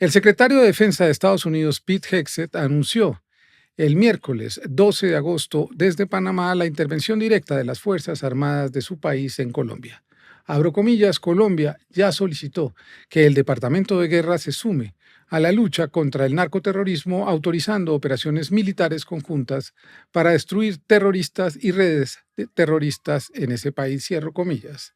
El secretario de Defensa de Estados Unidos, Pete Hegseth, anunció el miércoles 12 de agosto desde Panamá la intervención directa de las Fuerzas Armadas de su país en Colombia. Abro comillas, Colombia ya solicitó que el Departamento de Guerra se sume a la lucha contra el narcoterrorismo, autorizando operaciones militares conjuntas para destruir terroristas y redes terroristas en ese país, cierro comillas.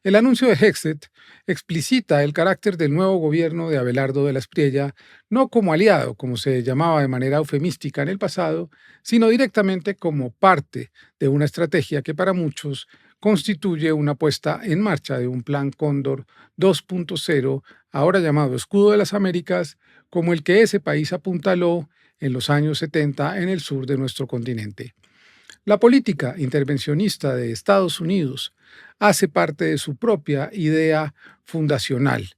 El anuncio de Hegseth explicita el carácter del nuevo gobierno de Abelardo de la Espriella, no como aliado, como se llamaba de manera eufemística en el pasado, sino directamente como parte de una estrategia que para muchos constituye una puesta en marcha de un plan Cóndor 2.0, ahora llamado Escudo de las Américas, como el que ese país apuntaló en los años 70 en el sur de nuestro continente. La política intervencionista de Estados Unidos hace parte de su propia idea fundacional.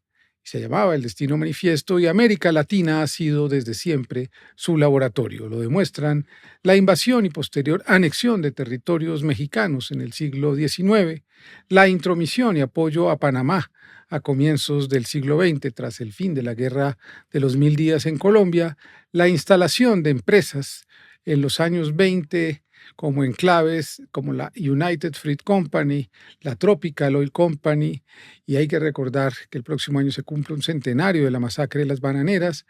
Se llamaba el Destino Manifiesto y América Latina ha sido desde siempre su laboratorio. Lo demuestran la invasión y posterior anexión de territorios mexicanos en el siglo XIX, la intromisión y apoyo a Panamá a comienzos del siglo XX tras el fin de la Guerra de los Mil Días en Colombia, la instalación de empresas en los años 20 como enclaves como la United Fruit Company, la Tropical Oil Company, y hay que recordar que el próximo año se cumple un centenario de la masacre de las bananeras,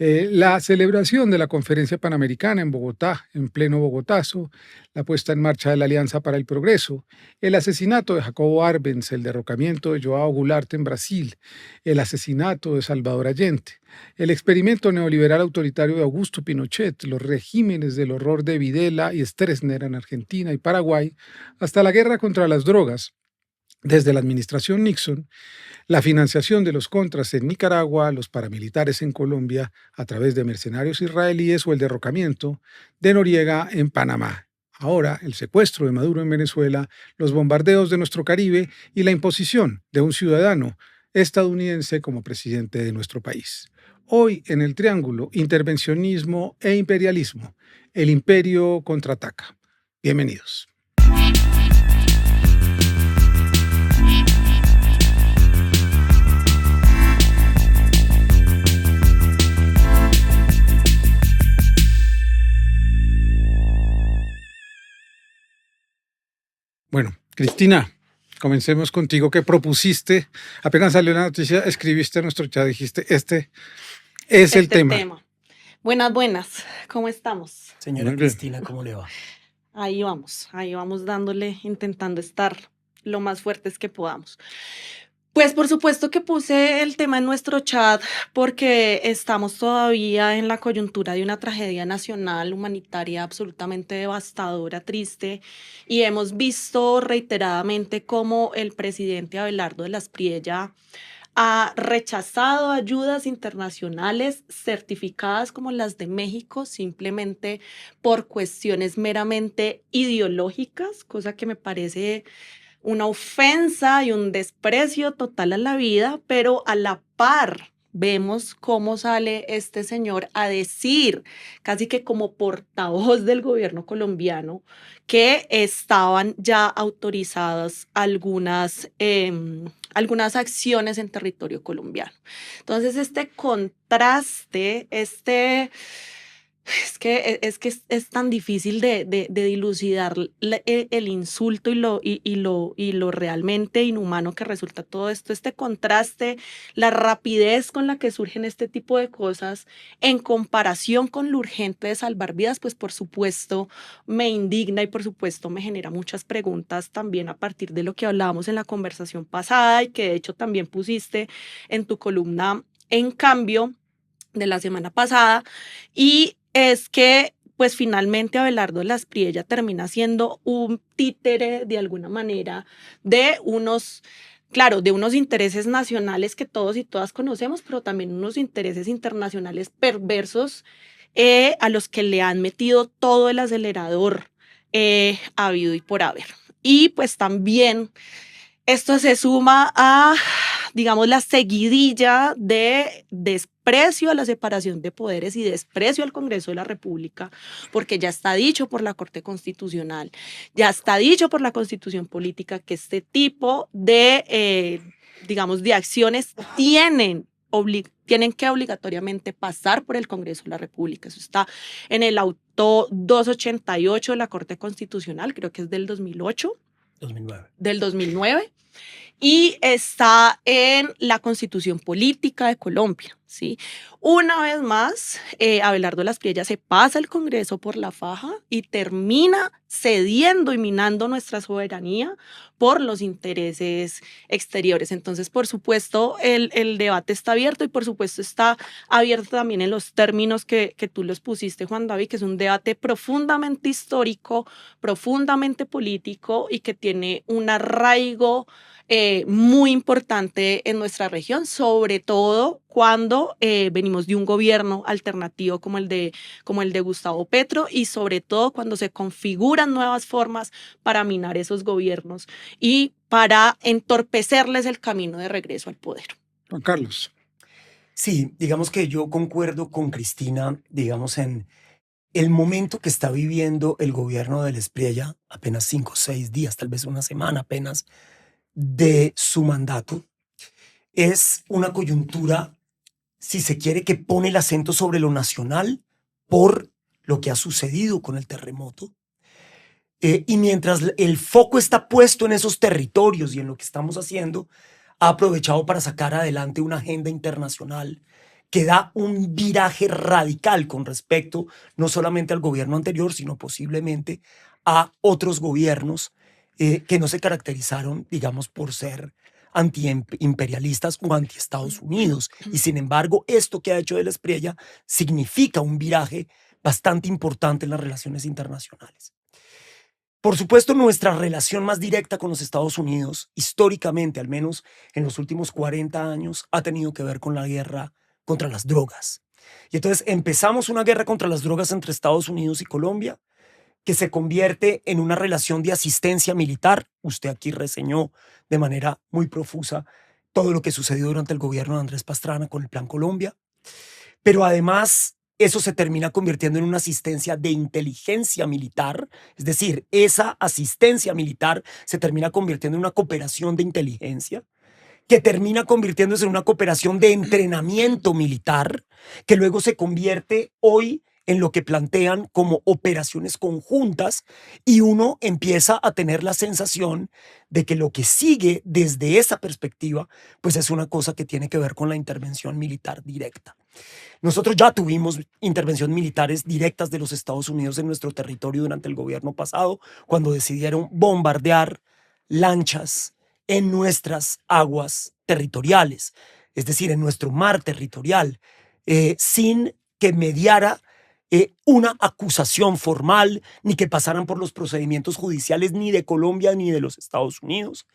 la celebración de la Conferencia Panamericana en Bogotá, en pleno Bogotazo, la puesta en marcha de la Alianza para el Progreso, el asesinato de Jacobo Arbenz, el derrocamiento de João Goulart en Brasil, el asesinato de Salvador Allende, el experimento neoliberal autoritario de Augusto Pinochet, los regímenes del horror de Videla y Stroessner en Argentina y Paraguay, hasta la guerra contra las drogas, desde la administración Nixon, la financiación de los contras en Nicaragua, los paramilitares en Colombia a través de mercenarios israelíes o el derrocamiento de Noriega en Panamá. Ahora, el secuestro de Maduro en Venezuela, los bombardeos de nuestro Caribe y la imposición de un ciudadano estadounidense como presidente de nuestro país. Hoy en el triángulo, intervencionismo e imperialismo, el imperio contraataca. Bienvenidos. Bueno, Cristina, comencemos contigo. ¿Qué propusiste? Apenas salió la noticia, escribiste en nuestro chat, dijiste, este es el tema. Buenas, ¿cómo estamos? Señora Cristina, ¿cómo le va? Ahí vamos dándole, intentando estar lo más fuertes que podamos. Pues por supuesto que puse el tema en nuestro chat porque estamos todavía en la coyuntura de una tragedia nacional humanitaria absolutamente devastadora, triste, y hemos visto reiteradamente cómo el presidente Abelardo de la Espriella ha rechazado ayudas internacionales certificadas como las de México simplemente por cuestiones meramente ideológicas, cosa que me parece una ofensa y un desprecio total a la vida, pero a la par vemos cómo sale este señor a decir, casi que como portavoz del gobierno colombiano, que estaban ya autorizadas algunas acciones en territorio colombiano. Entonces, este contraste, es tan difícil de dilucidar el insulto y lo realmente inhumano que resulta todo esto, este contraste, la rapidez con la que surgen este tipo de cosas en comparación con lo urgente de salvar vidas, pues por supuesto me indigna y por supuesto me genera muchas preguntas también a partir de lo que hablábamos en la conversación pasada y que de hecho también pusiste en tu columna En Cambio de la semana pasada, y es que pues finalmente Abelardo de la Espriella termina siendo un títere de alguna manera de unos intereses nacionales que todos y todas conocemos, pero también unos intereses internacionales perversos a los que le han metido todo el acelerador habido y por haber. Y pues también esto se suma a, digamos, la seguidilla de desprecio a la separación de poderes y desprecio al Congreso de la República, porque ya está dicho por la Corte Constitucional, ya está dicho por la Constitución Política que este tipo de, de acciones tienen tienen que obligatoriamente pasar por el Congreso de la República. Eso está en el auto 288 de la Corte Constitucional, creo que es del 2008. 2009. Del 2009. Y está en la Constitución Política de Colombia, ¿sí? Una vez más, Abelardo Lasprilla se pasa el Congreso por la faja y termina cediendo y minando nuestra soberanía por los intereses exteriores. Entonces, por supuesto, el debate está abierto y por supuesto está abierto también en los términos que tú los pusiste, Juan David, que es un debate profundamente histórico, profundamente político y que tiene un arraigo muy importante en nuestra región, sobre todo cuando venimos de un gobierno alternativo como el de Gustavo Petro y sobre todo cuando se configuran nuevas formas para minar esos gobiernos y para entorpecerles el camino de regreso al poder. Juan Carlos. Sí, digamos que yo concuerdo con Cristina, digamos, en el momento que está viviendo el gobierno de Lasprilla, apenas 5 o 6 días, tal vez una semana apenas, de su mandato, es una coyuntura, si se quiere, que pone el acento sobre lo nacional por lo que ha sucedido con el terremoto. Y mientras el foco está puesto en esos territorios y en lo que estamos haciendo, ha aprovechado para sacar adelante una agenda internacional que da un viraje radical con respecto no solamente al gobierno anterior, sino posiblemente a otros gobiernos que no se caracterizaron, digamos, por ser antiimperialistas o anti-Estados Unidos. Y sin embargo, esto que ha hecho de Lasprilla significa un viraje bastante importante en las relaciones internacionales. Por supuesto, nuestra relación más directa con los Estados Unidos, históricamente, al menos en los últimos 40 años, ha tenido que ver con la guerra contra las drogas. Y entonces empezamos una guerra contra las drogas entre Estados Unidos y Colombia, que se convierte en una relación de asistencia militar. Usted aquí reseñó de manera muy profusa todo lo que sucedió durante el gobierno de Andrés Pastrana con el Plan Colombia. Pero además, eso se termina convirtiendo en una asistencia de inteligencia militar. Es decir, esa asistencia militar se termina convirtiendo en una cooperación de inteligencia, que termina convirtiéndose en una cooperación de entrenamiento militar, que luego se convierte hoy en lo que plantean como operaciones conjuntas, y uno empieza a tener la sensación de que lo que sigue desde esa perspectiva pues es una cosa que tiene que ver con la intervención militar directa. Nosotros ya tuvimos intervenciones militares directas de los Estados Unidos en nuestro territorio durante el gobierno pasado, cuando decidieron bombardear lanchas en nuestras aguas territoriales, es decir, en nuestro mar territorial, sin que mediara una acusación formal, ni que pasaran por los procedimientos judiciales ni de Colombia ni de los Estados Unidos.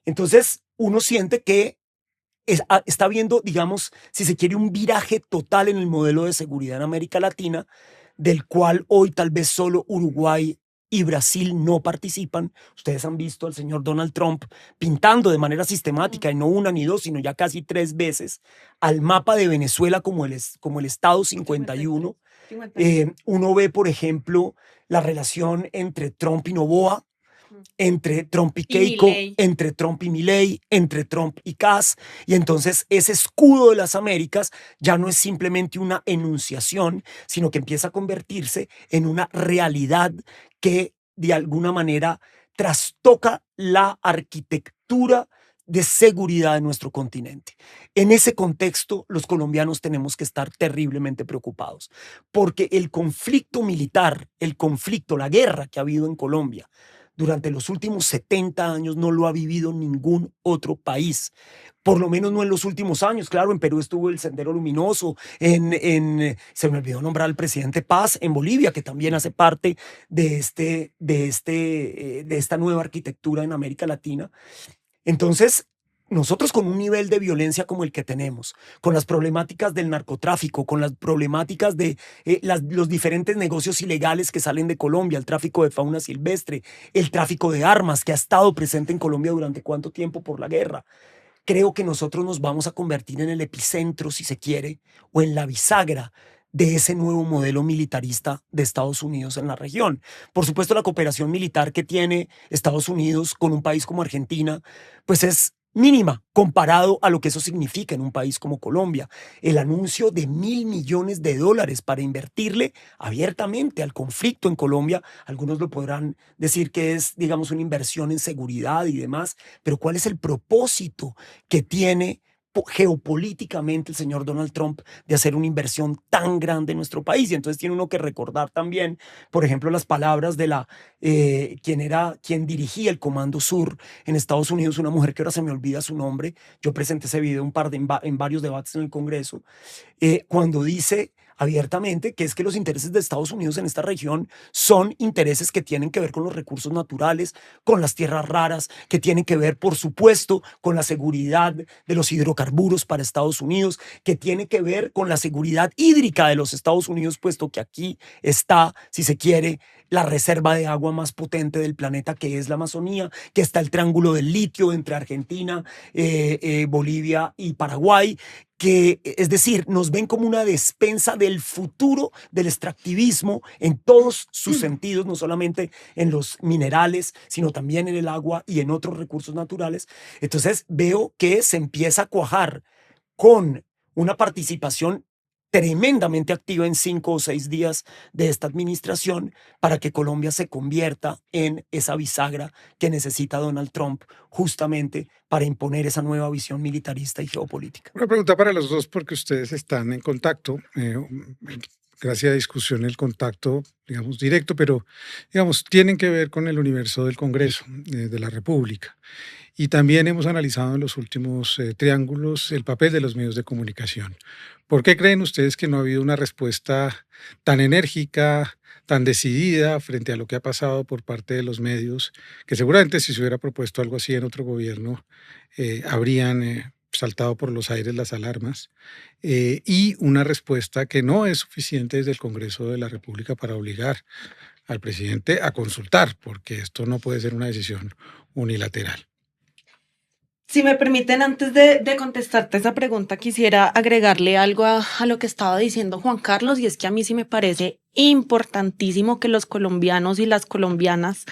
Entonces, uno siente que está habiendo, digamos, si se quiere, un viraje total en el modelo de seguridad en América Latina, del cual hoy tal vez solo Uruguay y Brasil no participan. Ustedes han visto al señor Donald Trump pintando de manera sistemática, y no una ni dos, sino ya casi 3 veces, al mapa de Venezuela como el Estado 51. Uno ve, por ejemplo, la relación entre Trump y Noboa, entre Trump y Keiko, entre Trump y Milei, entre Trump y Kass. Y entonces ese escudo de las Américas ya no es simplemente una enunciación, sino que empieza a convertirse en una realidad que de alguna manera trastoca la arquitectura de seguridad de nuestro continente. En ese contexto, los colombianos tenemos que estar terriblemente preocupados, porque el conflicto militar, la guerra que ha habido en Colombia durante los últimos 70 años no lo ha vivido ningún otro país. Por lo menos no en los últimos años. Claro, en Perú estuvo el Sendero Luminoso, se me olvidó nombrar al presidente Paz, en Bolivia, que también hace parte de esta nueva arquitectura en América Latina. Entonces, nosotros con un nivel de violencia como el que tenemos, con las problemáticas del narcotráfico, con las problemáticas de los diferentes negocios ilegales que salen de Colombia, el tráfico de fauna silvestre, el tráfico de armas que ha estado presente en Colombia durante cuánto tiempo por la guerra, creo que nosotros nos vamos a convertir en el epicentro, si se quiere, o en la bisagra de ese nuevo modelo militarista de Estados Unidos en la región. Por supuesto, la cooperación militar que tiene Estados Unidos con un país como Argentina, pues es mínima comparado a lo que eso significa en un país como Colombia. El anuncio de $1.000 millones para invertirle abiertamente al conflicto en Colombia. Algunos lo podrán decir que es, digamos, una inversión en seguridad y demás, pero ¿cuál es el propósito que tiene geopolíticamente el señor Donald Trump de hacer una inversión tan grande en nuestro país? Y entonces tiene uno que recordar también, por ejemplo, las palabras de quien dirigía el Comando Sur en Estados Unidos, una mujer que ahora se me olvida su nombre. Yo presenté ese video en varios debates en el Congreso, cuando dice abiertamente que es que los intereses de Estados Unidos en esta región son intereses que tienen que ver con los recursos naturales, con las tierras raras, que tienen que ver, por supuesto, con la seguridad de los hidrocarburos para Estados Unidos, que tiene que ver con la seguridad hídrica de los Estados Unidos, puesto que aquí está, si se quiere, la reserva de agua más potente del planeta, que es la Amazonía, que está el triángulo del litio entre Argentina, Bolivia y Paraguay, que, es decir, nos ven como una despensa del futuro del extractivismo en todos sus sentidos, no solamente en los minerales, sino también en el agua y en otros recursos naturales. Entonces veo que se empieza a cuajar con una participación tremendamente activa en 5 o 6 días de esta administración para que Colombia se convierta en esa bisagra que necesita Donald Trump justamente para imponer esa nueva visión militarista y geopolítica. Una pregunta para los dos, porque ustedes están en contacto, gracias a discusión el contacto, digamos, directo, pero, digamos, tienen que ver con el universo del Congreso de la República. Y también hemos analizado en los últimos triángulos el papel de los medios de comunicación. ¿Por qué creen ustedes que no ha habido una respuesta tan enérgica, tan decidida frente a lo que ha pasado por parte de los medios, que seguramente si se hubiera propuesto algo así en otro gobierno, habrían saltado por los aires las alarmas, y una respuesta que no es suficiente desde el Congreso de la República para obligar al presidente a consultar, porque esto no puede ser una decisión unilateral? Si me permiten, antes de contestarte esa pregunta, quisiera agregarle algo a lo que estaba diciendo Juan Carlos, y es que a mí sí me parece importantísimo que los colombianos y las colombianas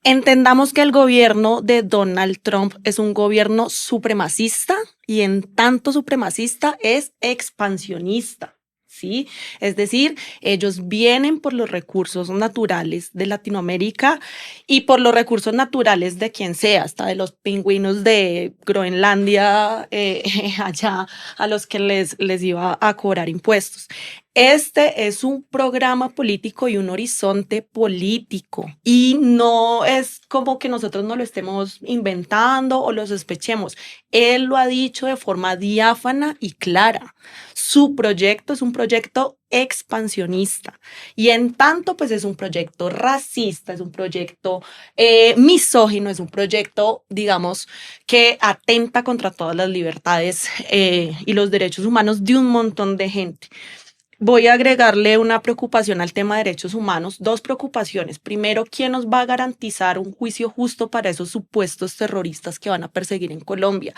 entendamos que el gobierno de Donald Trump es un gobierno supremacista, y en tanto supremacista es expansionista. ¿Sí? Es decir, ellos vienen por los recursos naturales de Latinoamérica y por los recursos naturales de quien sea, hasta de los pingüinos de Groenlandia, allá a los que les iba a cobrar impuestos. Este es un programa político y un horizonte político, y no es como que nosotros no lo estemos inventando o lo sospechemos. Él lo ha dicho de forma diáfana y clara. Su proyecto es un proyecto expansionista, y en tanto pues es un proyecto racista, es un proyecto misógino, es un proyecto, digamos, que atenta contra todas las libertades y los derechos humanos de un montón de gente. Voy a agregarle una preocupación al tema de derechos humanos, 2 preocupaciones. Primero, ¿quién nos va a garantizar un juicio justo para esos supuestos terroristas que van a perseguir en Colombia?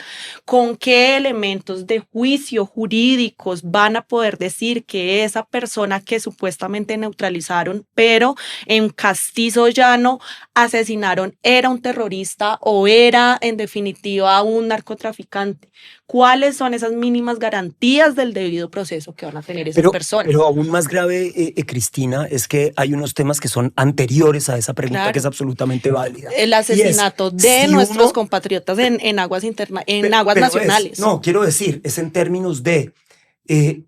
¿Con qué elementos de juicio jurídicos van a poder decir que esa persona que supuestamente neutralizaron, pero en castizo llano asesinaron, era un terrorista o era en definitiva un narcotraficante? ¿Cuáles son esas mínimas garantías del debido proceso que van a tener esas personas? Pero aún más grave, Cristina, es que hay unos temas que son anteriores a esa pregunta, Claro. que es absolutamente válida. El asesinato de si nuestros uno- compatriotas en aguas aguas pero nacionales. no, quiero decir, es en términos de,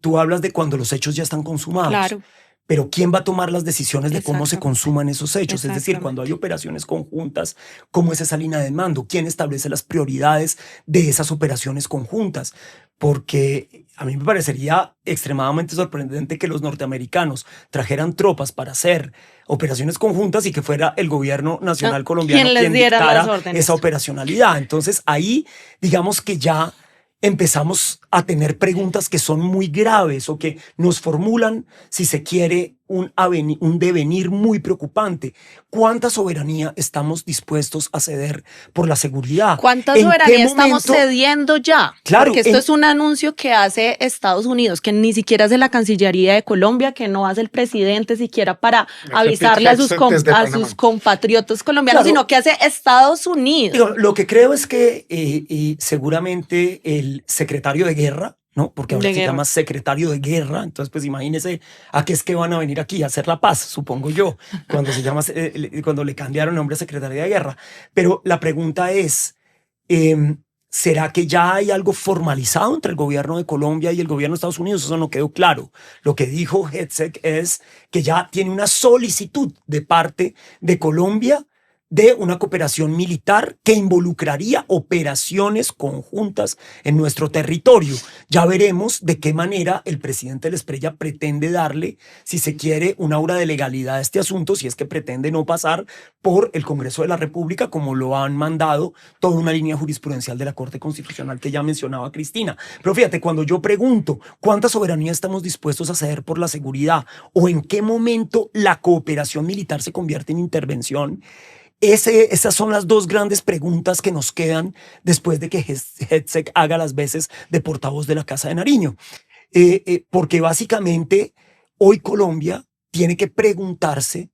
tú hablas de cuando los hechos ya están consumados. Claro. Pero ¿quién va a tomar las decisiones de cómo se Exactamente. consuman esos hechos? Es decir, cuando hay operaciones conjuntas, ¿cómo es esa línea de mando? ¿Quién establece las prioridades de esas operaciones conjuntas? Porque a mí me parecería extremadamente sorprendente que los norteamericanos trajeran tropas para hacer operaciones conjuntas y que fuera el gobierno nacional colombiano quien les quien diera las dictara órdenes. esa operacionalidad. Entonces ahí, digamos que ya empezamos a tener preguntas que son muy graves o que nos formulan, si se quiere, un devenir muy preocupante. ¿Cuánta soberanía estamos dispuestos a ceder por la seguridad? ¿Cuánta ¿En qué soberanía estamos momento? cediendo ya? Claro, Porque esto es un anuncio que hace Estados Unidos, que ni siquiera hace la Cancillería de Colombia, que no hace el presidente siquiera para avisarle a sus, a sus compatriotas colombianos, Claro, sino que hace Estados Unidos. digo, lo que creo es que seguramente el secretario de guerra, ¿no? Porque ahora se llama secretario de guerra, entonces pues imagínese a qué es que van a venir aquí a hacer la paz, supongo yo, cuando se llama, cuando le cambiaron el nombre a secretario de guerra. Pero la pregunta es, ¿será que ya hay algo formalizado entre el gobierno de Colombia y el gobierno de Estados Unidos? Eso no quedó claro. Lo que dijo Hetzeg es que ya tiene una solicitud de parte de Colombia de una cooperación militar que involucraría operaciones conjuntas en nuestro territorio. Ya veremos de qué manera el presidente Espriella pretende darle, si se quiere, un aura de legalidad a este asunto, si es que pretende no pasar por el Congreso de la República, como lo han mandado toda una línea jurisprudencial de la Corte Constitucional que ya mencionaba Cristina. Pero fíjate, cuando yo pregunto cuánta soberanía estamos dispuestos a ceder por la seguridad o en qué momento la cooperación militar se convierte en intervención, esas son las dos grandes preguntas que nos quedan después de que Hetzeg haga las veces de portavoz de la Casa de Nariño. Porque básicamente hoy Colombia tiene que preguntarse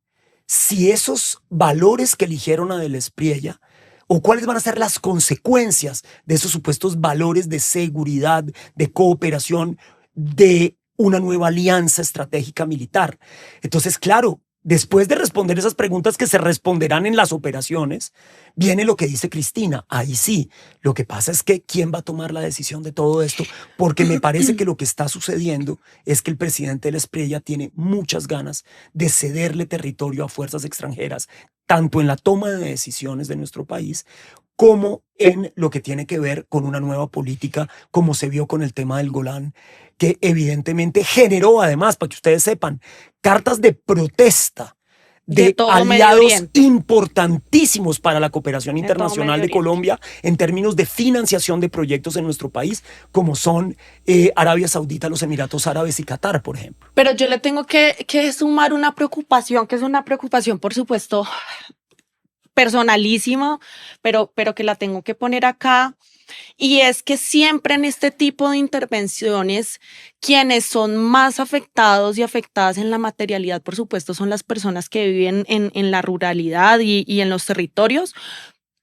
si esos valores que eligieron a Del Espriella o cuáles van a ser las consecuencias de esos supuestos valores de seguridad, de cooperación, de una nueva alianza estratégica militar. Entonces, claro, después de responder esas preguntas que se responderán en las operaciones, viene lo que dice Cristina. Ahí sí, lo que pasa es que ¿quién va a tomar la decisión de todo esto? Porque me parece que lo que está sucediendo es que el presidente Del Espriella tiene muchas ganas de cederle territorio a fuerzas extranjeras, tanto en la toma de decisiones de nuestro país, como en lo que tiene que ver con una nueva política, como se vio con el tema del Golán, que evidentemente generó, además, para que ustedes sepan, cartas de protesta de aliados importantísimos para la cooperación internacional de Colombia en términos de financiación de proyectos en nuestro país, como son Arabia Saudita, los Emiratos Árabes y Qatar, por ejemplo. Pero yo le tengo que sumar una preocupación, que es una preocupación, por supuesto, personalísima, pero que la tengo que poner acá. Y es que siempre en este tipo de intervenciones, quienes son más afectados y afectadas en la materialidad, por supuesto, son las personas que viven en la ruralidad y en los territorios,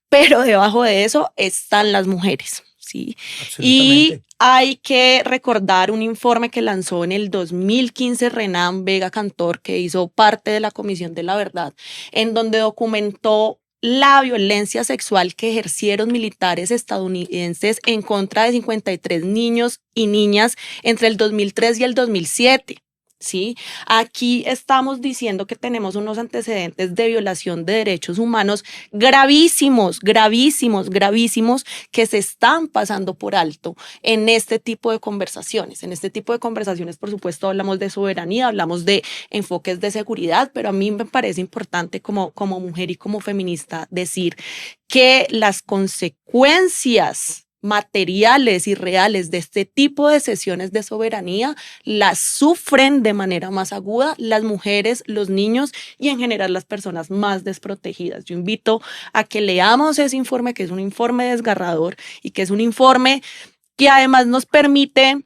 pero debajo de eso están las mujeres, ¿sí? Y hay que recordar un informe que lanzó en el 2015 Renan Vega Cantor, que hizo parte de la Comisión de la Verdad, en donde documentó la violencia sexual que ejercieron militares estadounidenses en contra de 53 niños y niñas entre el 2003 y el 2007. ¿Sí? Aquí estamos diciendo que tenemos unos antecedentes de violación de derechos humanos gravísimos, gravísimos, gravísimos, que se están pasando por alto en este tipo de conversaciones. En este tipo de conversaciones, por supuesto, hablamos de soberanía, hablamos de enfoques de seguridad, pero a mí me parece importante como mujer y como feminista decir que las consecuencias materiales y reales de este tipo de sesiones de soberanía las sufren de manera más aguda las mujeres, los niños y en general las personas más desprotegidas. Yo invito a que leamos ese informe, que es un informe desgarrador y que es un informe que además nos permite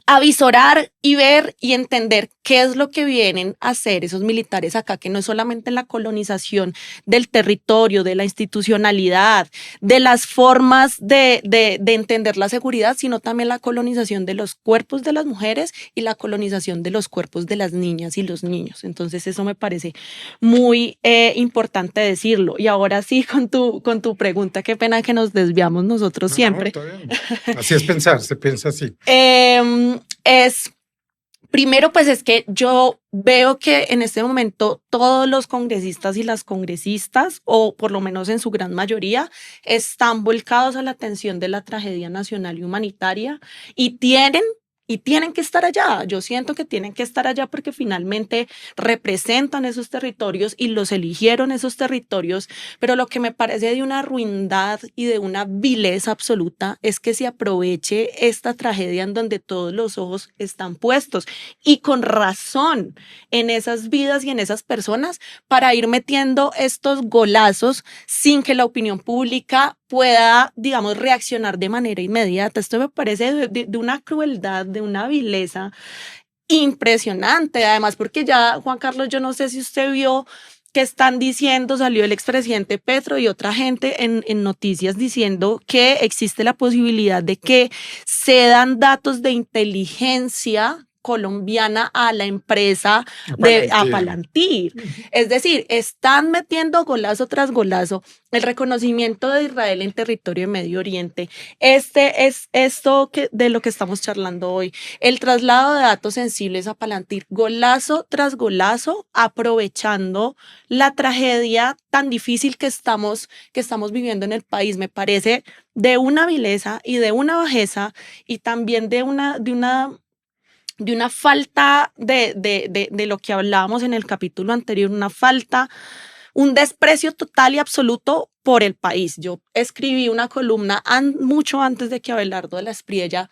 avisorar y ver y entender qué es lo que vienen a hacer esos militares acá, que no es solamente la colonización del territorio, de la institucionalidad, de las formas de entender la seguridad, sino también la colonización de los cuerpos de las mujeres y la colonización de los cuerpos de las niñas y los niños. Entonces eso me parece muy importante decirlo. Y ahora sí, con tu pregunta, qué pena que nos desviamos nosotros siempre. No, está bien. Así es pensar, se piensa así. Primero, pues es que yo veo que en este momento todos los congresistas y las congresistas, o por lo menos en su gran mayoría, están volcados a la atención de la tragedia nacional y humanitaria y tienen y tienen que estar allá. Yo siento que tienen que estar allá porque finalmente representan esos territorios y los eligieron esos territorios, pero lo que me parece de una ruindad y de una vileza absoluta es que se aproveche esta tragedia en donde todos los ojos están puestos y con razón en esas vidas y en esas personas para ir metiendo estos golazos sin que la opinión pública pueda, digamos, reaccionar de manera inmediata. Esto me parece de una crueldad, de una vileza impresionante. Además, porque ya, Juan Carlos, yo no sé si usted vio que están diciendo, salió el expresidente Petro y otra gente en noticias diciendo que existe la posibilidad de que se dan datos de inteligencia colombiana a la empresa de Palantir. Es decir, están metiendo golazo tras golazo. El reconocimiento de Israel en territorio de Medio Oriente. Este es esto de lo que estamos charlando hoy. El traslado de datos sensibles a Palantir, golazo tras golazo, aprovechando la tragedia tan difícil que estamos viviendo en el país. Me parece de una vileza y de una bajeza y también de una falta de lo que hablábamos en el capítulo anterior, una falta, un desprecio total y absoluto por el país. Yo escribí una columna mucho antes de que Abelardo de la Espriella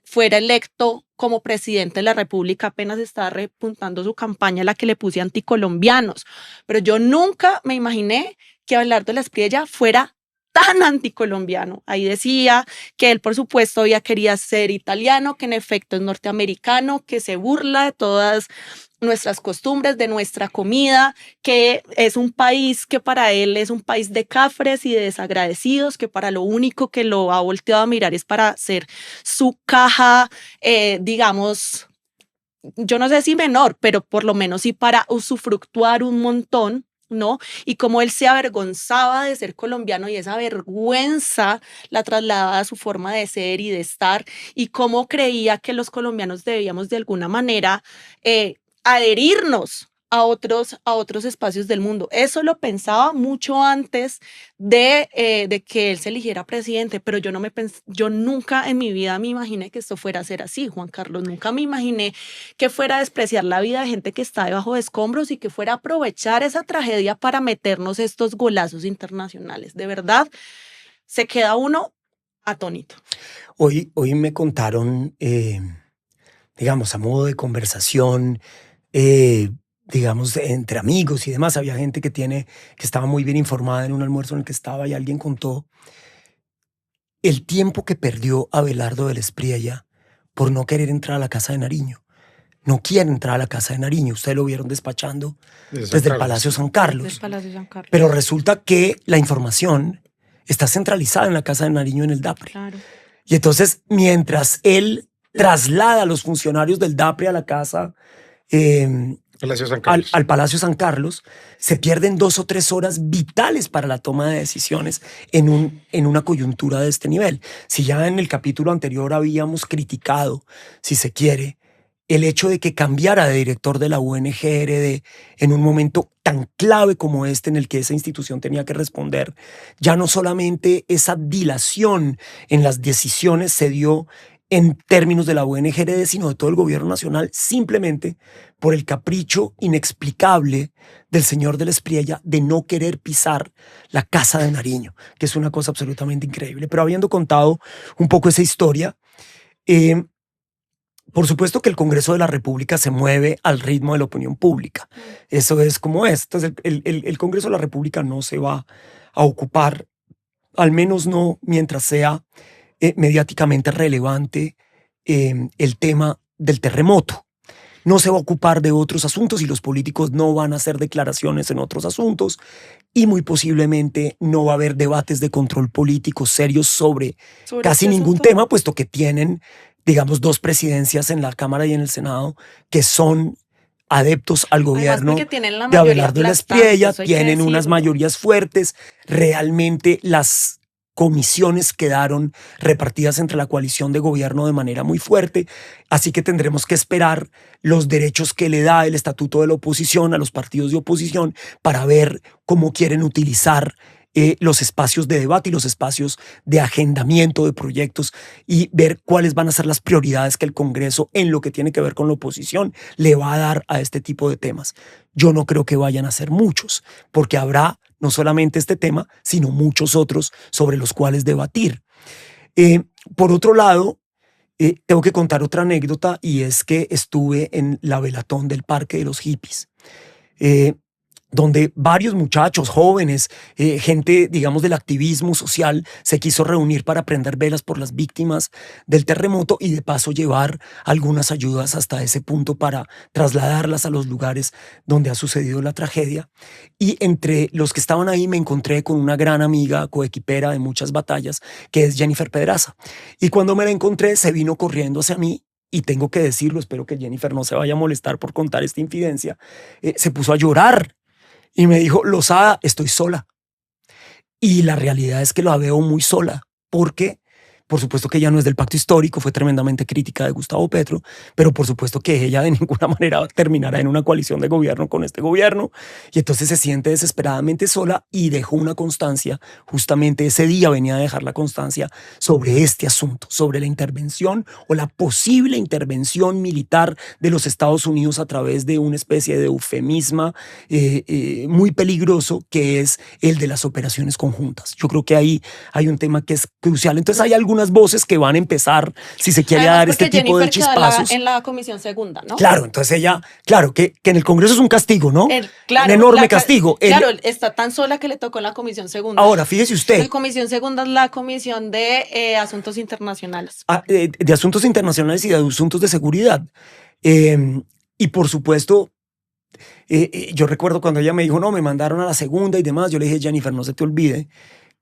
fuera electo como presidente de la República, apenas estaba repuntando su campaña, la que le puse anticolombianos, pero yo nunca me imaginé que Abelardo de la Espriella fuera tan anticolombiano. Ahí decía que él, por supuesto, ya quería ser italiano, que en efecto es norteamericano, que se burla de todas nuestras costumbres, de nuestra comida, que es un país que para él es un país de cafres y de desagradecidos, que para lo único que lo ha volteado a mirar es para hacer su caja, digamos, yo no sé si menor, pero por lo menos sí para usufructuar un montón, ¿no? Y cómo él se avergonzaba de ser colombiano y esa vergüenza la trasladaba a su forma de ser y de estar y cómo creía que los colombianos debíamos de alguna manera adherirnos a otros espacios del mundo. Eso lo pensaba mucho antes de que él se eligiera presidente, pero yo nunca en mi vida me imaginé que esto fuera a ser así, Juan Carlos. Nunca me imaginé que fuera a despreciar la vida de gente que está debajo de escombros y que fuera a aprovechar esa tragedia para meternos estos golazos internacionales. De verdad, se queda uno atónito. Hoy me contaron, digamos, a modo de conversación, digamos, entre amigos y demás, había gente que estaba muy bien informada en un almuerzo en el que estaba y alguien contó el tiempo que perdió Abelardo de la Espriella por no querer entrar a la casa de Nariño. No quiere entrar a la casa de Nariño. Ustedes lo vieron despachando desde el Palacio San Carlos. Pero resulta que la información está centralizada en la casa de Nariño en el DAPRE. Claro. Y entonces, mientras él traslada a los funcionarios del DAPRE a la casa, Palacio San Carlos. Al Palacio San Carlos, se pierden 2 o 3 horas vitales para la toma de decisiones en una coyuntura de este nivel. Si ya en el capítulo anterior habíamos criticado, si se quiere, el hecho de que cambiara de director de la UNGRD en un momento tan clave como este en el que esa institución tenía que responder, ya no solamente esa dilación en las decisiones se dio en términos de la UNGRD, sino de todo el gobierno nacional, simplemente por el capricho inexplicable del señor de la Espriella de no querer pisar la casa de Nariño, que es una cosa absolutamente increíble. Pero habiendo contado un poco esa historia, por supuesto que el Congreso de la República se mueve al ritmo de la opinión pública. Eso es como es. Entonces, el Congreso de la República no se va a ocupar, al menos no mientras sea mediáticamente relevante el tema del terremoto. No se va a ocupar de otros asuntos y los políticos no van a hacer declaraciones en otros asuntos y muy posiblemente no va a haber debates de control político serios sobre casi ningún tema, puesto que tienen, digamos, 2 presidencias en la Cámara y en el Senado que son adeptos al gobierno de Abelardo de la Espriella, tienen unas mayorías fuertes. Realmente las comisiones quedaron repartidas entre la coalición de gobierno de manera muy fuerte, así que tendremos que esperar los derechos que le da el estatuto de la oposición a los partidos de oposición para ver cómo quieren utilizar los espacios de debate y los espacios de agendamiento de proyectos y ver cuáles van a ser las prioridades que el Congreso, en lo que tiene que ver con la oposición, le va a dar a este tipo de temas. Yo no creo que vayan a ser muchos, porque habrá no solamente este tema, sino muchos otros sobre los cuales debatir. Por otro lado, tengo que contar otra anécdota, y es que estuve en la velatón del Parque de los Hippies, donde varios muchachos jóvenes, gente, digamos, del activismo social, se quiso reunir para prender velas por las víctimas del terremoto y de paso llevar algunas ayudas hasta ese punto para trasladarlas a los lugares donde ha sucedido la tragedia. Y entre los que estaban ahí me encontré con una gran amiga, coequipera de muchas batallas, que es Jennifer Pedraza. Y cuando me la encontré, se vino corriendo hacia mí. Y tengo que decirlo, espero que Jennifer no se vaya a molestar por contar esta infidencia, se puso a llorar y me dijo: Lozada, estoy sola. Y la realidad es que la veo muy sola, porque por supuesto que ella no es del pacto histórico, fue tremendamente crítica de Gustavo Petro, pero por supuesto que ella de ninguna manera terminará en una coalición de gobierno con este gobierno, y entonces se siente desesperadamente sola y dejó una constancia. Justamente ese día venía a dejar la constancia sobre este asunto, sobre la intervención o la posible intervención militar de los Estados Unidos a través de una especie de eufemismo muy peligroso, que es el de las operaciones conjuntas. Yo creo que ahí hay un tema que es crucial. Entonces hay algunas voces que van a empezar, si se quiere, Además, dar este porque tipo de Jennifer queda chispazos. en la comisión segunda, ¿no? Claro, entonces ella, claro, que en el Congreso es un castigo, ¿no? Claro, un enorme castigo. Claro, está tan sola que le tocó en la comisión segunda. Ahora, fíjese usted. La comisión segunda es la comisión de asuntos internacionales. De asuntos internacionales y de asuntos de seguridad. Y por supuesto, yo recuerdo cuando ella me dijo, no, me mandaron a la segunda y demás, yo le dije: Jennifer, no se te olvide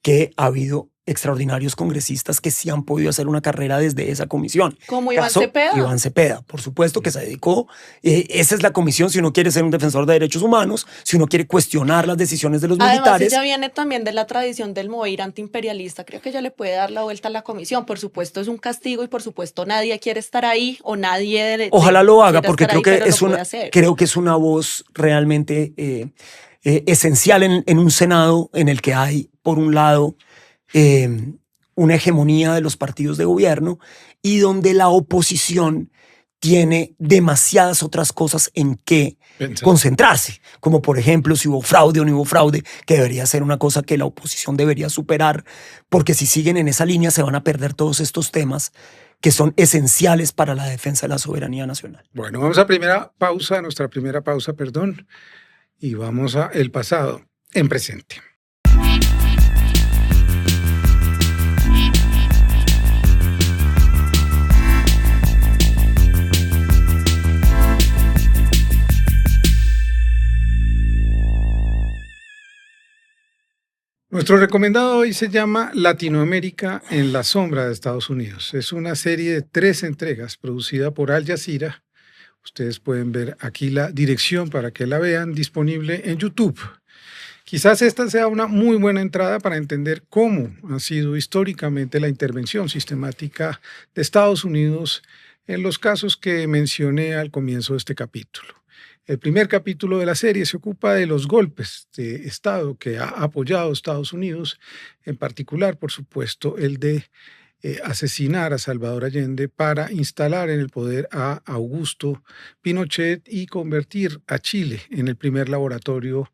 que ha habido extraordinarios congresistas que sí han podido hacer una carrera desde esa comisión. Como Iván Cepeda. Iván Cepeda, por supuesto, que se dedicó. Esa es la comisión si uno quiere ser un defensor de derechos humanos, si uno quiere cuestionar las decisiones de los Además, militares. ella viene también de la tradición del mover antiimperialista. Creo que ella le puede dar la vuelta a la comisión. Por supuesto, es un castigo y por supuesto nadie quiere estar ahí o nadie... Ojalá lo haga, porque creo creo que es una voz realmente esencial en un Senado en el que hay, por un lado, una hegemonía de los partidos de gobierno y donde la oposición tiene demasiadas otras cosas en que concentrarse, como por ejemplo si hubo fraude o no hubo fraude, que debería ser una cosa que la oposición debería superar, porque si siguen en esa línea se van a perder todos estos temas que son esenciales para la defensa de la soberanía nacional. Bueno, vamos a nuestra primera pausa, perdón, y vamos a el pasado en presente. Nuestro recomendado hoy se llama Latinoamérica en la sombra de Estados Unidos. Es una serie de 3 entregas producida por Al Jazeera. Ustedes pueden ver aquí la dirección para que la vean, disponible en YouTube. Quizás esta sea una muy buena entrada para entender cómo ha sido históricamente la intervención sistemática de Estados Unidos en los casos que mencioné al comienzo de este capítulo. El primer capítulo de la serie se ocupa de los golpes de Estado que ha apoyado Estados Unidos, en particular, por supuesto, el de asesinar a Salvador Allende para instalar en el poder a Augusto Pinochet y convertir a Chile en el primer laboratorio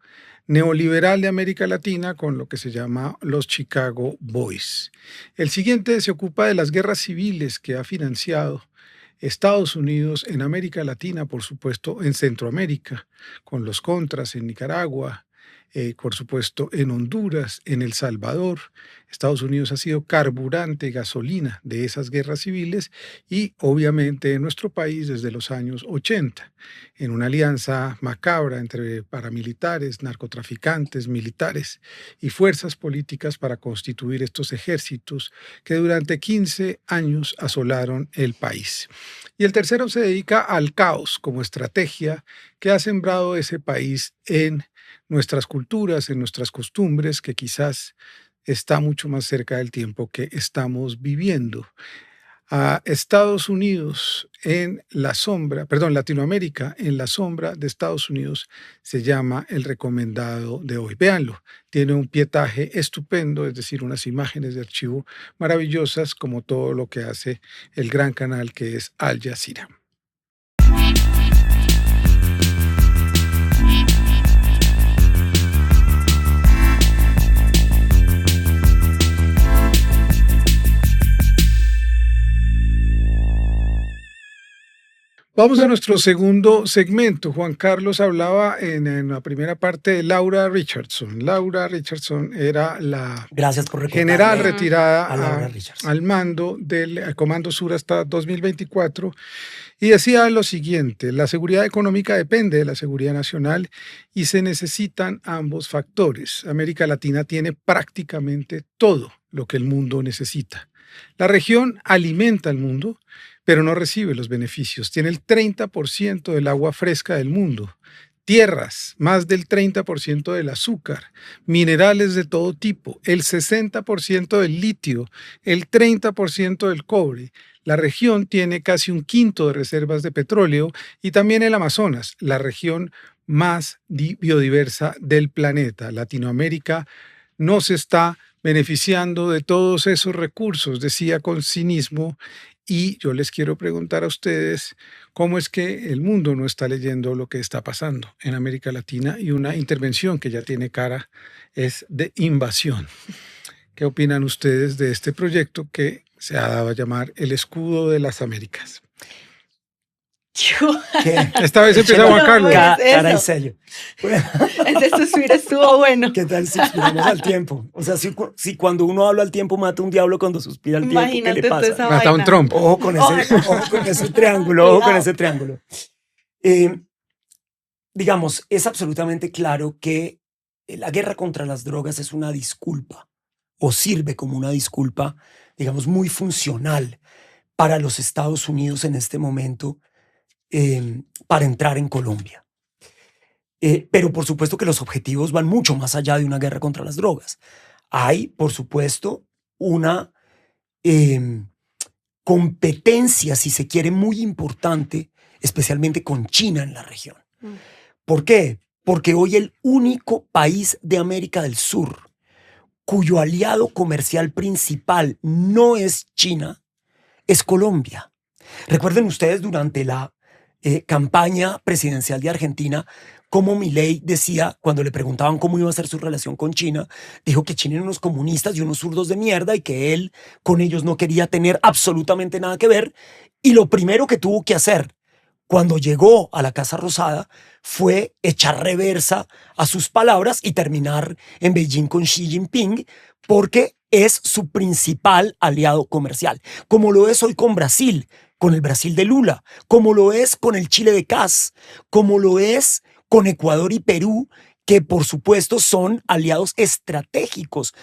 neoliberal de América Latina con lo que se llama los Chicago Boys. El siguiente se ocupa de las guerras civiles que ha financiado Estados Unidos en América Latina, por supuesto en Centroamérica, con los Contras en Nicaragua, por supuesto en Honduras, en El Salvador. Estados Unidos ha sido carburante, gasolina de esas guerras civiles y obviamente en nuestro país desde los años 80, en una alianza macabra entre paramilitares, narcotraficantes, militares y fuerzas políticas para constituir estos ejércitos que durante 15 años asolaron el país. Y el tercero se dedica al caos como estrategia que ha sembrado ese país en nuestras culturas, en nuestras costumbres, que quizás está mucho más cerca del tiempo que estamos viviendo. a Estados Unidos en la sombra, perdón, Latinoamérica en la sombra de Estados Unidos, se llama el recomendado de hoy. Véanlo, tiene un pietaje estupendo, es decir, unas imágenes de archivo maravillosas, como todo lo que hace el gran canal que es Al Jazeera. Vamos a nuestro segundo segmento. Juan Carlos hablaba en la primera parte de Laura Richardson. Laura Richardson era la Gracias por general recordarme retirada a Laura Richardson. al mando del Comando Sur hasta 2024 y decía lo siguiente: la seguridad económica depende de la seguridad nacional y se necesitan ambos factores. América Latina tiene prácticamente todo lo que el mundo necesita. La región alimenta al mundo, pero no recibe los beneficios. Tiene el 30% del agua fresca del mundo, tierras, más del 30% del azúcar, minerales de todo tipo, el 60% del litio, el 30% del cobre. La región tiene casi un quinto de reservas de petróleo y también el Amazonas, la región más biodiversa del planeta. Latinoamérica no se está beneficiando de todos esos recursos, decía con cinismo. Y yo les quiero preguntar a ustedes cómo es que el mundo no está leyendo lo que está pasando en América Latina, y una intervención que ya tiene cara es de invasión. ¿Qué opinan ustedes de este proyecto que se ha dado a llamar el Escudo de las Américas? ¿Qué? Esta vez empieza Juan Carlos. Cara y sello. Ese suspiro estuvo bueno. ¿Qué tal si suspiramos al tiempo? O sea, si cuando uno habla al tiempo mata un diablo, cuando suspira al tiempo, Imagínate ¿qué le tú esa pasa? Mata un vaina. trompo. Ojo con ese triángulo, ojo con ese triángulo. Digamos, es absolutamente claro que la guerra contra las drogas es una disculpa, o sirve como una disculpa, digamos, muy funcional para los Estados Unidos en este momento, para entrar en Colombia. Pero por supuesto que los objetivos van mucho más allá de una guerra contra las drogas. Hay, por supuesto, una competencia, si se quiere, muy importante, especialmente con China en la región. ¿Por qué? Porque hoy el único país de América del Sur cuyo aliado comercial principal no es China, es Colombia. Recuerden ustedes durante la campaña presidencial de Argentina, como Milei decía, cuando le preguntaban cómo iba a ser su relación con China, dijo que China eran unos comunistas y unos zurdos de mierda y que él con ellos no quería tener absolutamente nada que ver. Y lo primero que tuvo que hacer cuando llegó a la Casa Rosada fue echar reversa a sus palabras y terminar en Beijing con Xi Jinping, porque es su principal aliado comercial, como lo es hoy con Brasil, con el Brasil de Lula, como lo es con el Chile de Kast, como lo es con Ecuador y Perú, que por supuesto son aliados estratégicos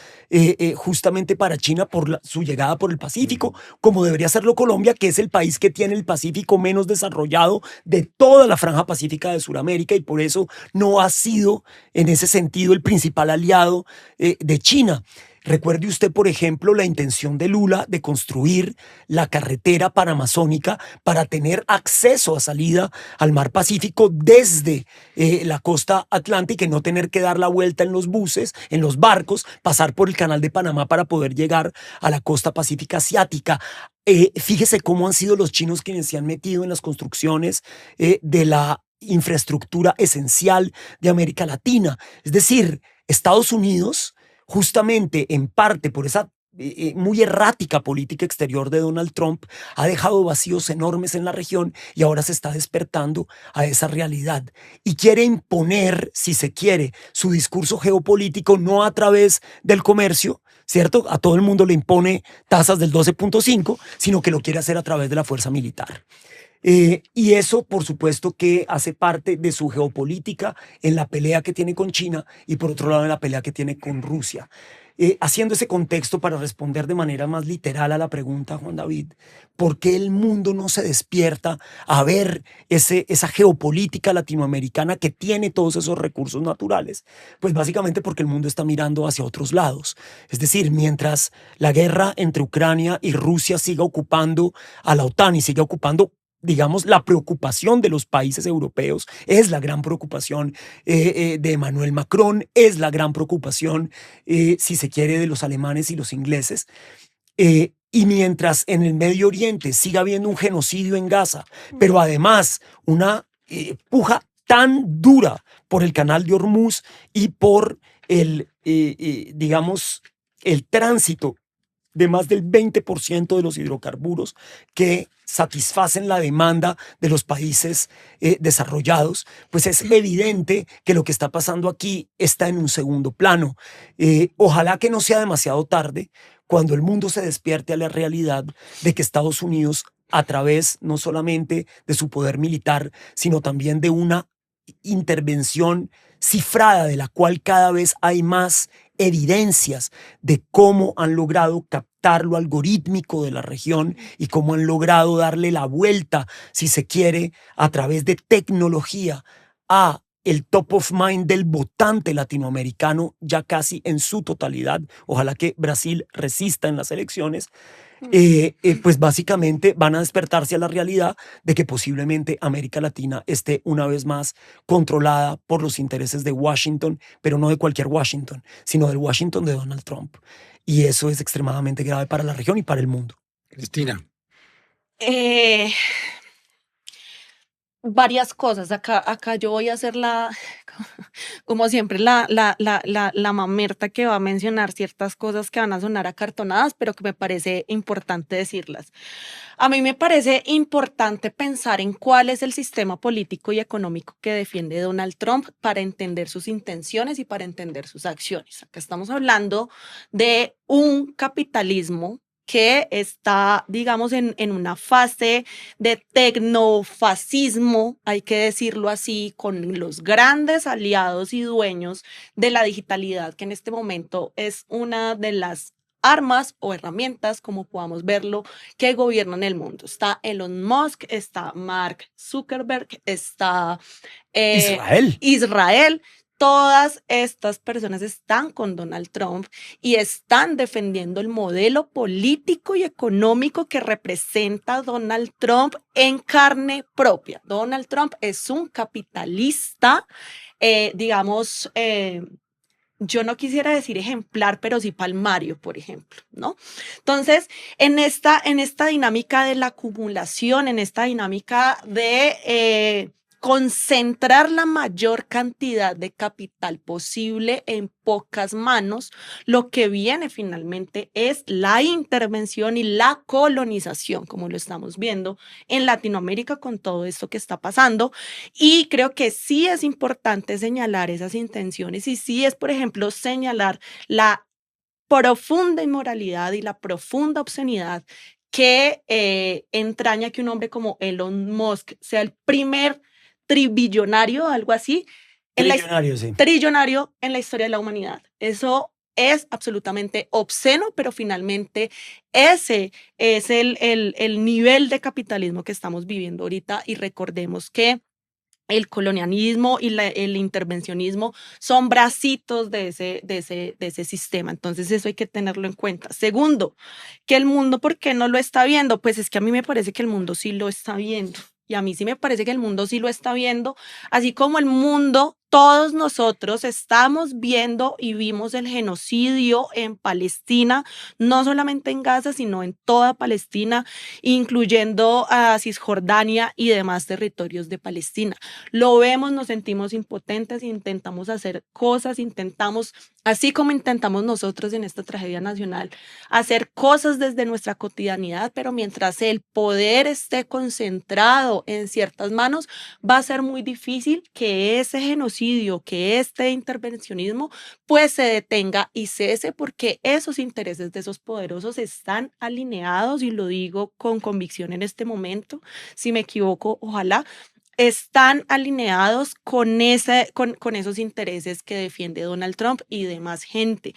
justamente para China por su llegada por el Pacífico, como debería serlo Colombia, que es el país que tiene el Pacífico menos desarrollado de toda la franja pacífica de Sudamérica, y por eso no ha sido en ese sentido el principal aliado de China. Recuerde usted, por ejemplo, la intención de Lula de construir la carretera panamazónica para tener acceso a salida al mar Pacífico desde la costa atlántica y no tener que dar la vuelta en los buses, en los barcos, pasar por el canal de Panamá para poder llegar a la costa pacífica asiática. Fíjese cómo han sido los chinos quienes se han metido en las construcciones de la infraestructura esencial de América Latina. Es decir, Estados Unidos, justamente en parte por esa muy errática política exterior de Donald Trump, ha dejado vacíos enormes en la región y ahora se está despertando a esa realidad y quiere imponer, si se quiere, su discurso geopolítico no a través del comercio, ¿cierto? A todo el mundo le impone tasas del 12.5, sino que lo quiere hacer a través de la fuerza militar. Y eso, por supuesto, que hace parte de su geopolítica en la pelea que tiene con China y, por otro lado, en la pelea que tiene con Rusia. haciendo ese contexto para responder de manera más literal a la pregunta, Juan David, ¿por qué el mundo no se despierta a ver esa geopolítica latinoamericana que tiene todos esos recursos naturales? Pues básicamente porque el mundo está mirando hacia otros lados. Es decir, mientras la guerra entre Ucrania y Rusia siga ocupando a la OTAN y siga ocupando, digamos, la preocupación de los países europeos, es la gran preocupación de Emmanuel Macron, es la gran preocupación, si se quiere, de los alemanes y los ingleses. Y mientras en el Medio Oriente siga habiendo un genocidio en Gaza, pero además una puja tan dura por el canal de Hormuz y por digamos, el tránsito de más del 20% de los hidrocarburos que satisfacen la demanda de los países desarrollados, pues es evidente que lo que está pasando aquí está en un segundo plano. Ojalá que no sea demasiado tarde cuando el mundo se despierte a la realidad de que Estados Unidos, a través no solamente de su poder militar, sino también de una intervención cifrada de la cual cada vez hay más evidencias de cómo han logrado captar lo algorítmico de la región y cómo han logrado darle la vuelta, si se quiere, a través de tecnología a el top of mind del votante latinoamericano ya casi en su totalidad. Ojalá que Brasil resista en las elecciones. Pues básicamente van a despertarse a la realidad de que posiblemente América Latina esté una vez más controlada por los intereses de Washington, pero no de cualquier Washington, sino del Washington de Donald Trump. Y eso es extremadamente grave para la región y para el mundo. Cristina. Varias cosas. Acá yo voy a hacer como siempre, la mamerta que va a mencionar ciertas cosas que van a sonar acartonadas, pero que me parece importante decirlas. A mí me parece importante pensar en cuál es el sistema político y económico que defiende Donald Trump para entender sus intenciones y para entender sus acciones. Acá estamos hablando de un capitalismo que está, digamos, en una fase de tecnofascismo, hay que decirlo así, con los grandes aliados y dueños de la digitalidad, que en este momento es una de las armas o herramientas, como podamos verlo, que gobiernan el mundo. Está Elon Musk, está Mark Zuckerberg, está Israel. Todas estas personas están con Donald Trump y están defendiendo el modelo político y económico que representa Donald Trump en carne propia. Donald Trump es un capitalista, digamos, yo no quisiera decir ejemplar, pero sí palmario, por ejemplo, ¿no? Entonces, en esta dinámica de la acumulación, en esta dinámica de concentrar la mayor cantidad de capital posible en pocas manos, lo que viene finalmente es la intervención y la colonización, como lo estamos viendo en Latinoamérica con todo esto que está pasando. Y creo que sí es importante señalar esas intenciones y sí es, por ejemplo, señalar la profunda inmoralidad y la profunda obscenidad que entraña que un hombre como Elon Musk sea el primer tribillonario, algo así, trillonario en la historia de la humanidad. Eso es absolutamente obsceno, pero finalmente ese es el nivel de capitalismo que estamos viviendo ahorita y recordemos que el colonialismo y el intervencionismo son bracitos de ese sistema. Entonces eso hay que tenerlo en cuenta. Segundo, que el mundo, ¿por qué no lo está viendo? Pues es que a mí me parece que el mundo sí lo está viendo. Y a mí sí me parece que el mundo sí lo está viendo, así como el mundo, todos nosotros estamos viendo y vimos el genocidio en Palestina, no solamente en Gaza, sino en toda Palestina, incluyendo a Cisjordania y demás territorios de Palestina. Lo vemos, nos sentimos impotentes, intentamos hacer cosas, así como intentamos nosotros en esta tragedia nacional, hacer cosas desde nuestra cotidianidad, pero mientras el poder esté concentrado en ciertas manos, va a ser muy difícil que ese genocidio, que este intervencionismo, pues se detenga y cese, porque esos intereses de esos poderosos están alineados, y lo digo con convicción en este momento. Si me equivoco, ojalá, están alineados con esos intereses que defiende Donald Trump y demás gente.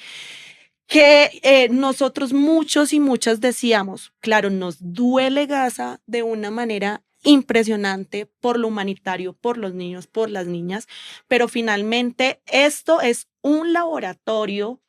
que nosotros muchos y muchas decíamos, claro, nos duele Gaza de una manera impresionante por lo humanitario, por los niños, por las niñas, pero finalmente esto es un laboratorio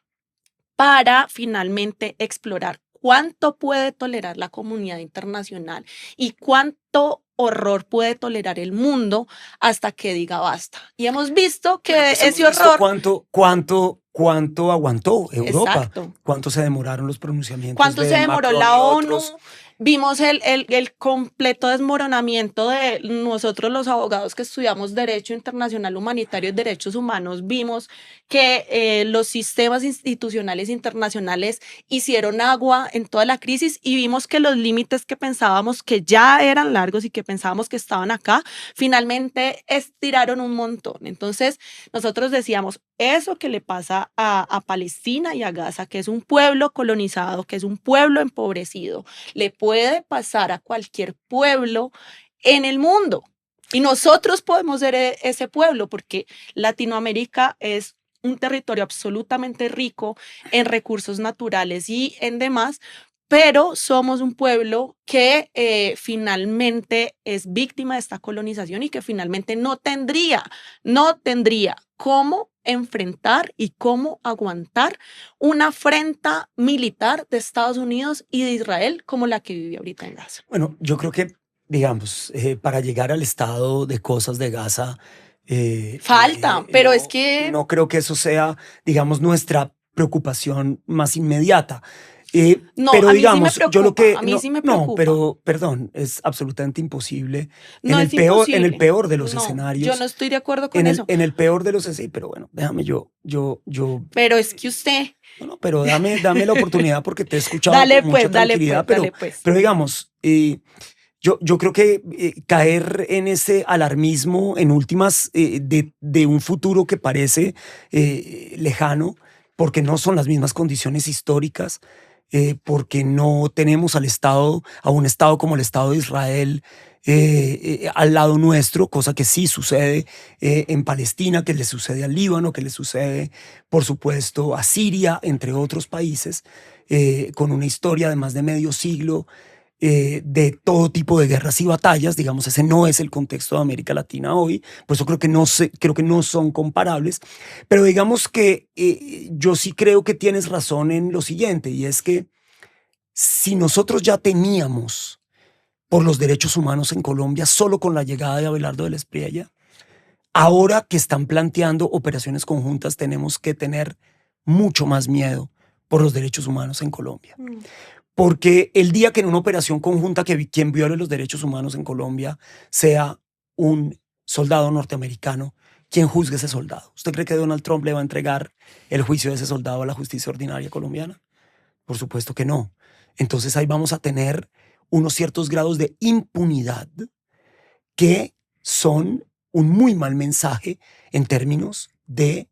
para finalmente explorar cuánto puede tolerar la comunidad internacional y cuánto horror puede tolerar el mundo hasta que diga basta. Y hemos visto que Pues hemos ese visto horror, cuánto aguantó Europa, exacto, cuánto se demoraron los pronunciamientos cuánto se de demoró Macron la y ONU. otros. Vimos el completo desmoronamiento de nosotros los abogados que estudiamos Derecho Internacional Humanitario y Derechos Humanos. Vimos que los sistemas institucionales internacionales hicieron agua en toda la crisis y vimos que los límites que pensábamos que ya eran largos y que pensábamos que estaban acá, finalmente estiraron un montón. Entonces, nosotros decíamos, eso que le pasa a Palestina y a Gaza, que es un pueblo colonizado, que es un pueblo empobrecido, le puede pasar a cualquier pueblo en el mundo. Y nosotros podemos ser ese pueblo porque Latinoamérica es un territorio absolutamente rico en recursos naturales y en demás, pero somos un pueblo que finalmente es víctima de esta colonización y que finalmente no tendría cómo enfrentar y cómo aguantar una afrenta militar de Estados Unidos y de Israel como la que vive ahorita en Gaza. Bueno, yo creo que, digamos, para llegar al estado de cosas de Gaza, Falta, pero es que no creo que eso sea, digamos, nuestra preocupación más inmediata. no, Pero a mí sí me digamos, yo lo preocupa, que a mí sí me no, preocupa. pero perdón, es absolutamente imposible No es en el imposible. peor de los No, yo escenarios, no estoy de acuerdo con eso. en el peor de los escenarios, pero bueno, déjame Pero es que usted, no, pero dame la oportunidad porque te he escuchado dale con mucha pues, dale tranquilidad, pues, dale pues. pero digamos, yo creo que caer en ese alarmismo en últimas de un futuro que parece lejano, porque no son las mismas condiciones históricas, porque no tenemos a un Estado como el Estado de Israel al lado nuestro, cosa que sí sucede en Palestina, que le sucede al Líbano, que le sucede, por supuesto, a Siria, entre otros países, con una historia de más de medio siglo de todo tipo de guerras y batallas. Digamos, ese no es el contexto de América Latina hoy, por eso creo que no son comparables, pero digamos que yo sí creo que tienes razón en lo siguiente, y es que si nosotros ya teníamos por los derechos humanos en Colombia solo con la llegada de Abelardo de la Espriella, ahora que están planteando operaciones conjuntas tenemos que tener mucho más miedo por los derechos humanos en Colombia. Porque el día que en una operación conjunta quien viole los derechos humanos en Colombia sea un soldado norteamericano, ¿quién juzgue a ese soldado? ¿Usted cree que Donald Trump le va a entregar el juicio de ese soldado a la justicia ordinaria colombiana? Por supuesto que no. Entonces ahí vamos a tener unos ciertos grados de impunidad que son un muy mal mensaje en términos de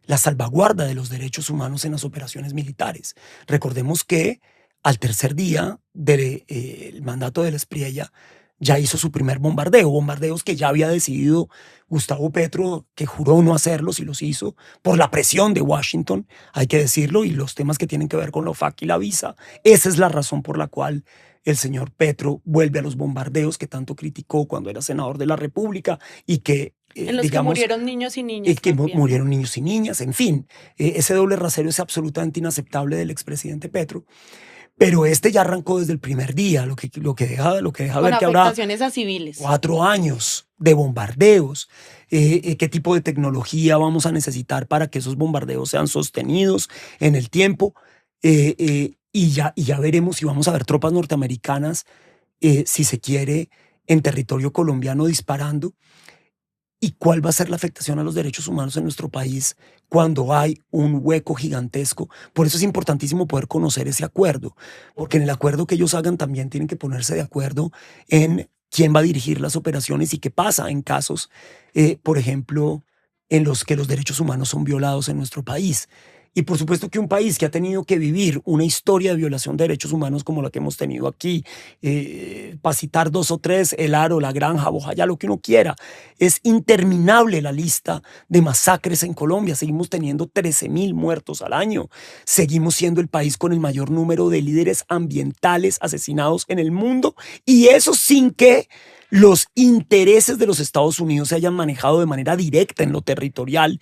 la salvaguarda de los derechos humanos en las operaciones militares. Recordemos que al tercer día del mandato de la Espriella ya hizo su primer bombardeos que ya había decidido Gustavo Petro, que juró no hacerlos y los hizo por la presión de Washington, hay que decirlo, y los temas que tienen que ver con la OFAC y la visa. Esa es la razón por la cual el señor Petro vuelve a los bombardeos que tanto criticó cuando era senador de la República y que en los digamos, que murieron niños y niñas. que murieron niños y niñas, en fin, ese doble rasero es absolutamente inaceptable del expresidente Petro. Pero este ya arrancó desde el primer día, lo que deja ver que habrá afectaciones a civiles. 4 años de bombardeos. ¿Qué tipo de tecnología vamos a necesitar para que esos bombardeos sean sostenidos en el tiempo? Y ya veremos si vamos a ver tropas norteamericanas, si se quiere, en territorio colombiano disparando. ¿Y cuál va a ser la afectación a los derechos humanos en nuestro país cuando hay un hueco gigantesco? Por eso es importantísimo poder conocer ese acuerdo, porque en el acuerdo que ellos hagan también tienen que ponerse de acuerdo en quién va a dirigir las operaciones y qué pasa en casos, por ejemplo, en los que los derechos humanos son violados en nuestro país. Y por supuesto que un país que ha tenido que vivir una historia de violación de derechos humanos como la que hemos tenido aquí, para citar dos o tres, El Aro, La Granja, Bojayá, lo que uno quiera, es interminable la lista de masacres en Colombia. Seguimos teniendo 13.000 muertos al año. Seguimos siendo el país con el mayor número de líderes ambientales asesinados en el mundo, y eso sin que los intereses de los Estados Unidos se hayan manejado de manera directa en lo territorial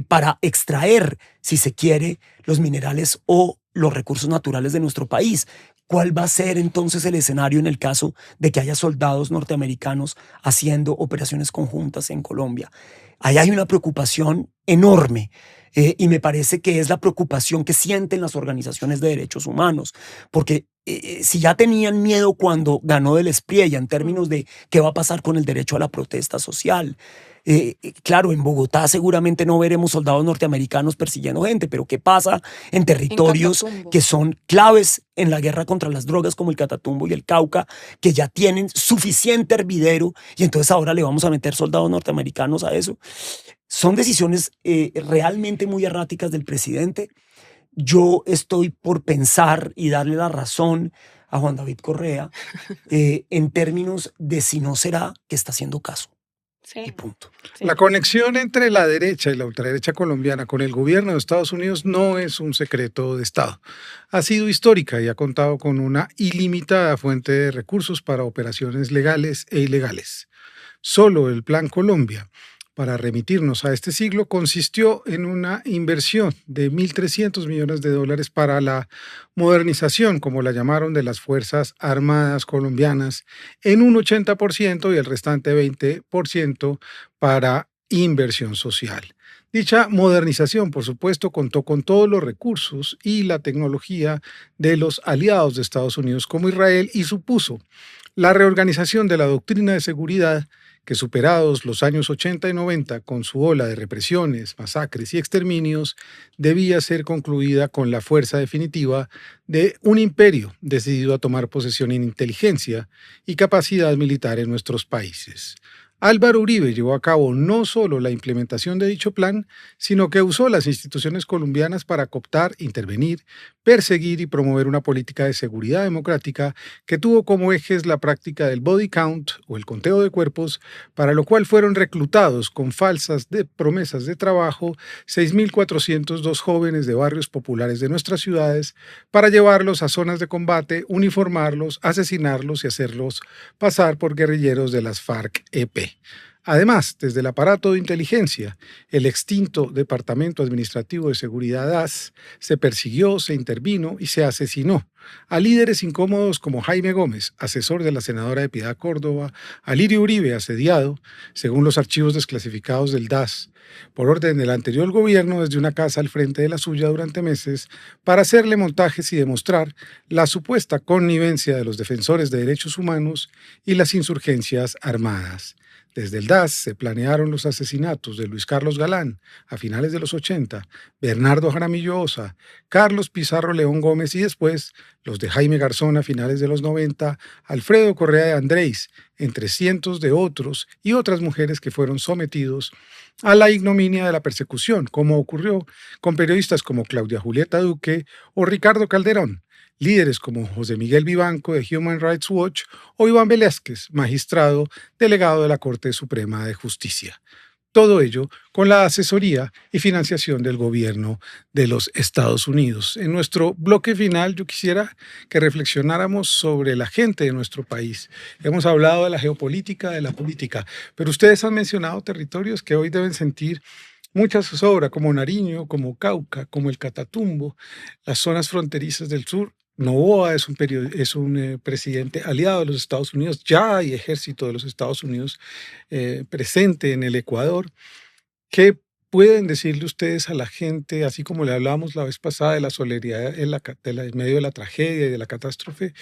para extraer, si se quiere, los minerales o los recursos naturales de nuestro país. ¿Cuál va a ser entonces el escenario en el caso de que haya soldados norteamericanos haciendo operaciones conjuntas en Colombia? Ahí hay una preocupación enorme. Y me parece que es la preocupación que sienten las organizaciones de derechos humanos, porque si ya tenían miedo cuando ganó del Espriella en términos de qué va a pasar con el derecho a la protesta social. Claro, en Bogotá seguramente no veremos soldados norteamericanos persiguiendo gente, pero ¿qué pasa en territorios que son claves en la guerra contra las drogas como el Catatumbo y el Cauca, que ya tienen suficiente hervidero y entonces ahora le vamos a meter soldados norteamericanos a eso? Son decisiones realmente muy erráticas del presidente. Yo estoy por pensar y darle la razón a Juan David Correa en términos de si no será que está haciendo caso. Sí, Y punto. sí. La conexión entre la derecha y la ultraderecha colombiana con el gobierno de Estados Unidos no es un secreto de Estado. Ha sido histórica y ha contado con una ilimitada fuente de recursos para operaciones legales e ilegales. Solo el Plan Colombia, para remitirnos a este siglo, consistió en una inversión de $1.300 millones para la modernización, como la llamaron, de las Fuerzas Armadas colombianas, en un 80% y el restante 20% para inversión social. Dicha modernización, por supuesto, contó con todos los recursos y la tecnología de los aliados de Estados Unidos como Israel y supuso la reorganización de la doctrina de seguridad que, superados los años 80 y 90 con su ola de represiones, masacres y exterminios, debía ser concluida con la fuerza definitiva de un imperio decidido a tomar posesión en inteligencia y capacidad militar en nuestros países. Álvaro Uribe llevó a cabo no solo la implementación de dicho plan, sino que usó las instituciones colombianas para cooptar, intervenir, perseguir y promover una política de seguridad democrática que tuvo como ejes la práctica del body count o el conteo de cuerpos, para lo cual fueron reclutados con falsas promesas de trabajo 6.402 jóvenes de barrios populares de nuestras ciudades para llevarlos a zonas de combate, uniformarlos, asesinarlos y hacerlos pasar por guerrilleros de las FARC-EP. Además, desde el aparato de inteligencia, el extinto Departamento Administrativo de Seguridad DAS, se persiguió, se intervino y se asesinó a líderes incómodos como Jaime Gómez, asesor de la senadora de Piedad Córdoba, a Lirio Uribe, asediado, según los archivos desclasificados del DAS, por orden del anterior gobierno desde una casa al frente de la suya durante meses, para hacerle montajes y demostrar la supuesta connivencia de los defensores de derechos humanos y las insurgencias armadas. Desde el DAS se planearon los asesinatos de Luis Carlos Galán a finales de los 80, Bernardo Jaramillo Osa, Carlos Pizarro León Gómez y después los de Jaime Garzón a finales de los 90, Alfredo Correa de Andrés, entre cientos de otros y otras mujeres que fueron sometidos a la ignominia de la persecución, como ocurrió con periodistas como Claudia Julieta Duque o Ricardo Calderón, líderes como José Miguel Vivanco de Human Rights Watch o Iván Velázquez, magistrado delegado de la Corte Suprema de Justicia. Todo ello con la asesoría y financiación del gobierno de los Estados Unidos. En nuestro bloque final, yo quisiera que reflexionáramos sobre la gente de nuestro país. Hemos hablado de la geopolítica, de la política, pero ustedes han mencionado territorios que hoy deben sentir mucha zozobra, como Nariño, como Cauca, como el Catatumbo, las zonas fronterizas del sur. Noboa es un presidente aliado de los Estados Unidos. Ya hay ejército de los Estados Unidos presente en el Ecuador. ¿Qué pueden decirle ustedes a la gente, así como le hablábamos la vez pasada de la solidaridad en medio de la tragedia y de la catástrofe?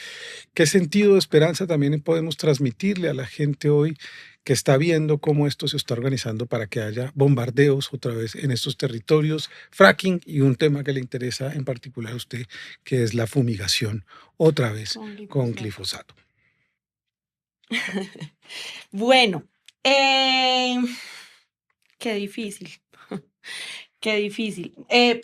¿Qué sentido de esperanza también podemos transmitirle a la gente hoy que está viendo cómo esto se está organizando para que haya bombardeos otra vez en estos territorios, fracking y un tema que le interesa en particular a usted, que es la fumigación otra vez con glifosato? Bueno, qué difícil. Qué difícil.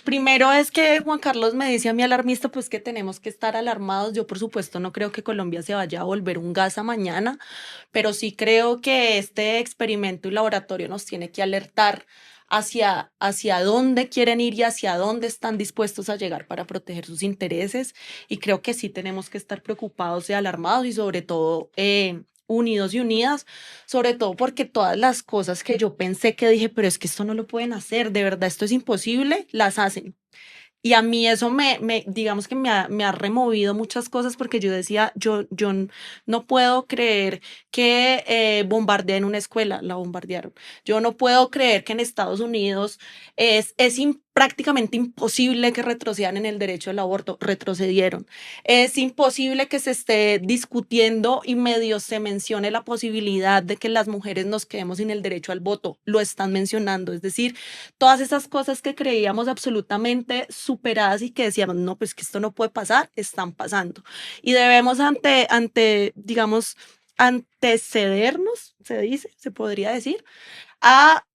Primero es que Juan Carlos me dice a mí alarmista, pues que tenemos que estar alarmados. Yo, por supuesto, no creo que Colombia se vaya a volver un Gaza mañana, pero sí creo que este experimento y laboratorio nos tiene que alertar hacia dónde quieren ir y hacia dónde están dispuestos a llegar para proteger sus intereses. Y creo que sí tenemos que estar preocupados y alarmados y sobre todo unidos y unidas, sobre todo porque todas las cosas que yo pensé que dije, pero es que esto no lo pueden hacer, de verdad, esto es imposible, las hacen. Y a mí eso digamos que me ha removido muchas cosas porque yo decía, yo no puedo creer que bombardeen una escuela, la bombardearon. Yo no puedo creer que en Estados Unidos prácticamente imposible que retrocedan en el derecho al aborto, retrocedieron. Es imposible que se esté discutiendo y medio se mencione la posibilidad de que las mujeres nos quedemos sin el derecho al voto, lo están mencionando. Es decir, todas esas cosas que creíamos absolutamente superadas y que decíamos, no, pues que esto no puede pasar, están pasando. Y debemos digamos, antecedernos, se dice, se podría decir, a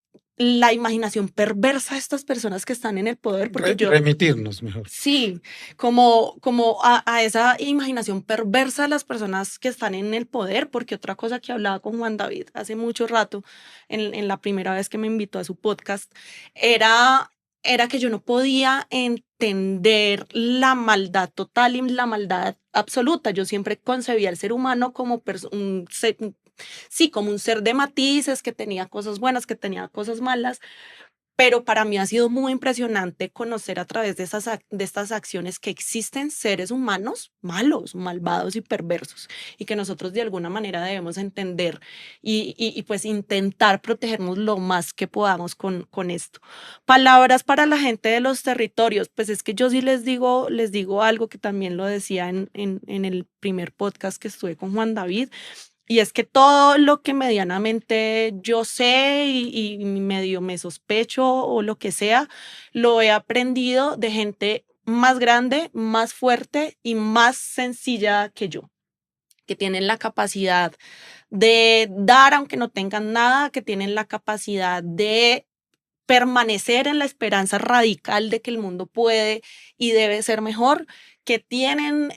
la imaginación perversa de estas personas que están en el poder, porque Remitirnos mejor. sí, como a esa imaginación perversa de las personas que están en el poder, porque otra cosa que hablaba con Juan David hace mucho rato, en la primera vez que me invitó a su podcast, era que yo no podía entender la maldad total y la maldad absoluta. Yo siempre concebía al ser humano como sí, como un ser de matices, que tenía cosas buenas, que tenía cosas malas, pero para mí ha sido muy impresionante conocer a través de estas acciones que existen seres humanos malos, malvados y perversos, y que nosotros de alguna manera debemos entender y pues intentar protegernos lo más que podamos con esto. Palabras para la gente de los territorios, pues es que yo sí les digo algo que también lo decía en el primer podcast que estuve con Juan David. Y es que todo lo que medianamente yo sé y medio me sospecho o lo que sea, lo he aprendido de gente más grande, más fuerte y más sencilla que yo, que tienen la capacidad de dar aunque no tengan nada, que tienen la capacidad de permanecer en la esperanza radical de que el mundo puede y debe ser mejor, que tienen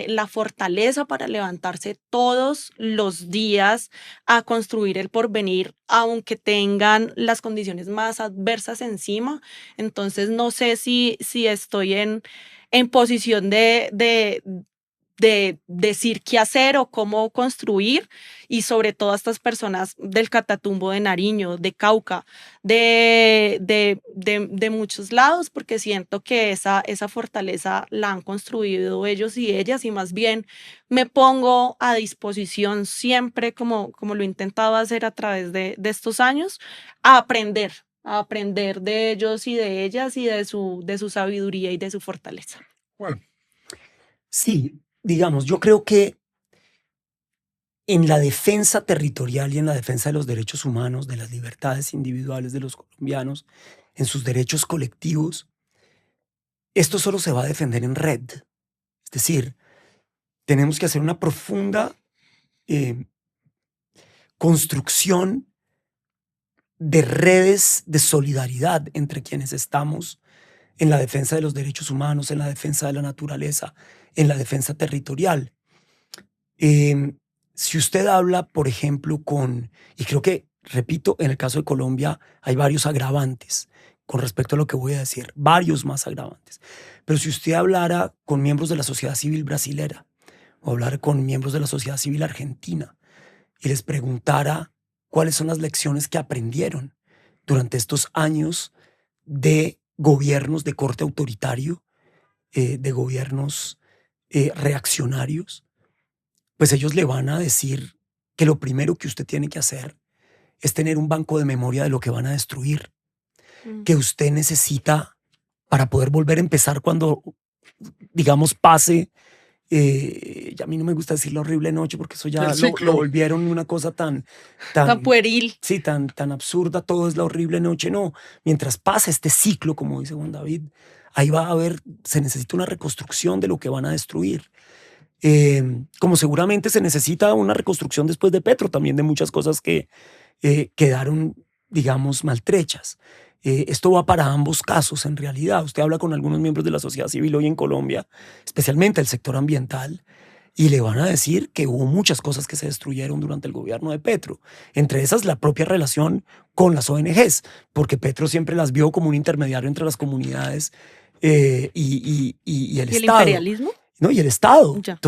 la fortaleza para levantarse todos los días a construir el porvenir, aunque tengan las condiciones más adversas encima. Entonces, no sé si estoy en posición de decir qué hacer o cómo construir, y sobre todo a estas personas del Catatumbo, de Nariño, de Cauca, de muchos lados, porque siento que esa fortaleza la han construido ellos y ellas, y más bien me pongo a disposición siempre, como lo he intentado hacer a través de estos años, a aprender de ellos y de ellas y de su sabiduría y de su fortaleza. Bueno. Sí, digamos, yo creo que en la defensa territorial y en la defensa de los derechos humanos, de las libertades individuales de los colombianos, en sus derechos colectivos, esto solo se va a defender en red. Es decir, tenemos que hacer una profunda construcción de redes de solidaridad entre quienes estamos en la defensa de los derechos humanos, en la defensa de la naturaleza, en la defensa territorial. Si usted habla, por ejemplo, y creo que, repito, en el caso de Colombia hay varios agravantes con respecto a lo que voy a decir, varios más agravantes. Pero si usted hablara con miembros de la sociedad civil brasilera o hablara con miembros de la sociedad civil argentina y les preguntara cuáles son las lecciones que aprendieron durante estos años de gobiernos de corte autoritario, de gobiernos reaccionarios, pues ellos le van a decir que lo primero que usted tiene que hacer es tener un banco de memoria de lo que van a destruir, que usted necesita para poder volver a empezar cuando, digamos, pase. Ya a mí no me gusta decir la horrible noche porque eso ya lo volvieron una cosa tan pueril. Sí, tan absurda. Todo es la horrible noche. No, mientras pasa este ciclo, como dice Juan David, ahí va a haber, se necesita una reconstrucción de lo que van a destruir. Como seguramente se necesita una reconstrucción después de Petro, también de muchas cosas que quedaron, digamos, maltrechas. Esto va para ambos casos, en realidad. Usted habla con algunos miembros de la sociedad civil hoy en Colombia, especialmente el sector ambiental, y le van a decir que hubo muchas cosas que se destruyeron durante el gobierno de Petro. Entre esas, la propia relación con las ONGs, porque Petro siempre las vio como un intermediario entre las comunidades y el ¿Y el Estado. imperialismo? ¿No? Y el Estado. Ya.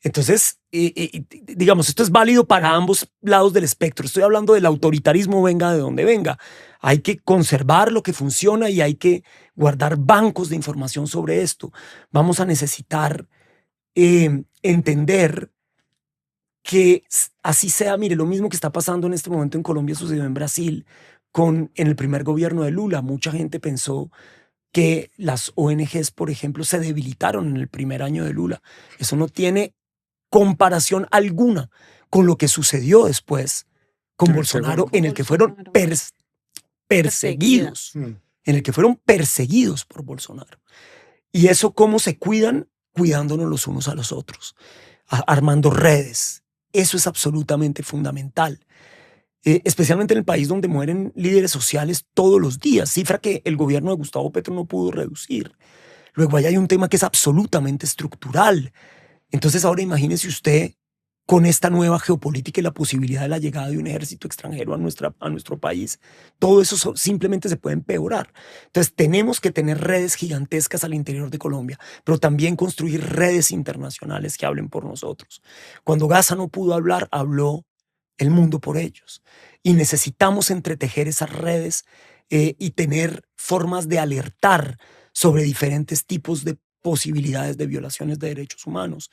Entonces, digamos, esto es válido para ambos lados del espectro. Estoy hablando del autoritarismo, venga de donde venga. Hay que conservar lo que funciona y hay que guardar bancos de información sobre esto. Vamos a necesitar entender que así sea. Mire, lo mismo que está pasando en este momento en Colombia sucedió en Brasil en el primer gobierno de Lula. Mucha gente pensó que las ONGs, por ejemplo, se debilitaron en el primer año de Lula. Eso no tiene comparación alguna con lo que sucedió después con Bolsonaro, en el que fueron perseguidos, en el que fueron perseguidos por Bolsonaro. Y eso, ¿cómo se cuidan? Cuidándonos los unos a los otros, armando redes. Eso es absolutamente fundamental. Especialmente en el país donde mueren líderes sociales todos los días, cifra que el gobierno de Gustavo Petro no pudo reducir. Luego ahí hay un tema que es absolutamente estructural. Entonces ahora imagínese usted con esta nueva geopolítica y la posibilidad de la llegada de un ejército extranjero a nuestro país, todo eso simplemente se puede empeorar. Entonces tenemos que tener redes gigantescas al interior de Colombia, pero también construir redes internacionales que hablen por nosotros. Cuando Gaza no pudo hablar, habló el mundo por ellos. Y necesitamos entretejer esas redes y tener formas de alertar sobre diferentes tipos de posibilidades de violaciones de derechos humanos.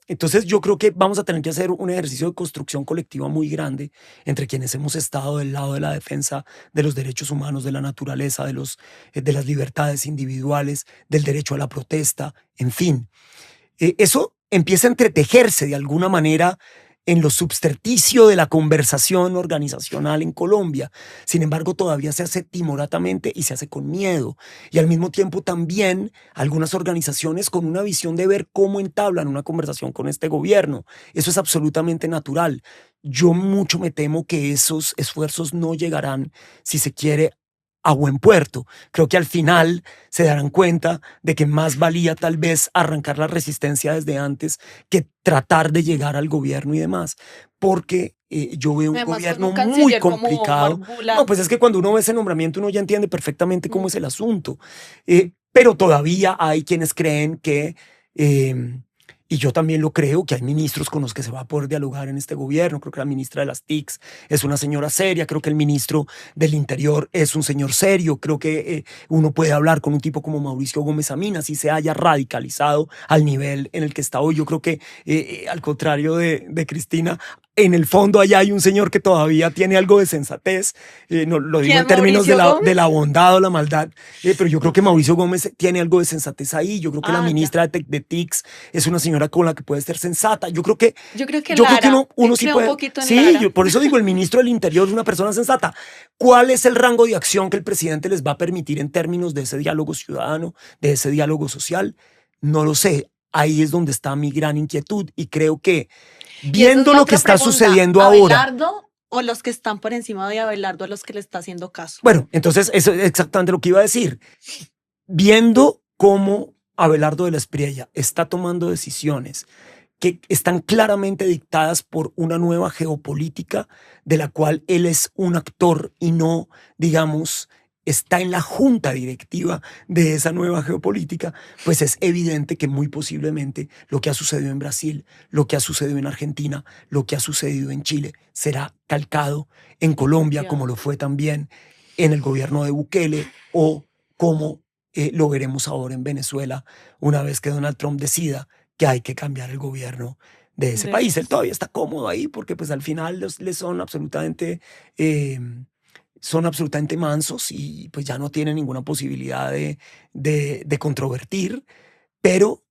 Entonces yo creo que vamos a tener que hacer un ejercicio de construcción colectiva muy grande entre quienes hemos estado del lado de la defensa de los derechos humanos, de la naturaleza, de las libertades individuales, del derecho a la protesta, en fin. Eso empieza a entretejerse de alguna manera en lo subterfuge de la conversación organizacional en Colombia. Sin embargo, todavía se hace timoratamente y se hace con miedo. Y al mismo tiempo también algunas organizaciones con una visión de ver cómo entablan una conversación con este gobierno. Eso es absolutamente natural. Yo mucho me temo que esos esfuerzos no llegarán, si se quiere, a buen puerto. Creo que al final se darán cuenta de que más valía tal vez arrancar la resistencia desde antes que tratar de llegar al gobierno y demás, porque yo veo un Además, gobierno con un muy canciller como complicado. Margula. No, pues es que cuando uno ve ese nombramiento uno ya entiende perfectamente cómo es el asunto, pero todavía hay quienes creen que y yo también lo creo, que hay ministros con los que se va a poder dialogar en este gobierno. Creo que la ministra de las TICs es una señora seria. Creo que el ministro del Interior es un señor serio. Creo que uno puede hablar con un tipo como Mauricio Gómez Amina, si se haya radicalizado al nivel en el que está hoy. Yo creo que, al contrario de Cristina, en el fondo allá hay un señor que todavía tiene algo de sensatez. No, lo digo en términos de la bondad o la maldad, pero yo creo que Mauricio Gómez tiene algo de sensatez ahí. Yo creo que la ministra de TICs es una señora con la que puede ser sensata. Yo creo que uno sí puede. Sí, por eso digo, el ministro del Interior es una persona sensata. ¿Cuál es el rango de acción que el presidente les va a permitir en términos de ese diálogo ciudadano, de ese diálogo social? No lo sé. Ahí es donde está mi gran inquietud y creo que viendo lo que está sucediendo ahora. ¿Abelardo o los que están por encima de Abelardo a los que le está haciendo caso? Bueno, entonces eso es exactamente lo que iba a decir. Viendo cómo Abelardo de la Espriella está tomando decisiones que están claramente dictadas por una nueva geopolítica de la cual él es un actor y no, digamos, está en la junta directiva de esa nueva geopolítica, pues es evidente que muy posiblemente lo que ha sucedido en Brasil, lo que ha sucedido en Argentina, lo que ha sucedido en Chile, será calcado en Colombia, como lo fue también en el gobierno de Bukele, o como lo veremos ahora en Venezuela, una vez que Donald Trump decida que hay que cambiar el gobierno de ese país. Él todavía está cómodo ahí porque pues al final les son absolutamente mansos y pues ya no tienen ninguna posibilidad de controvertir, pero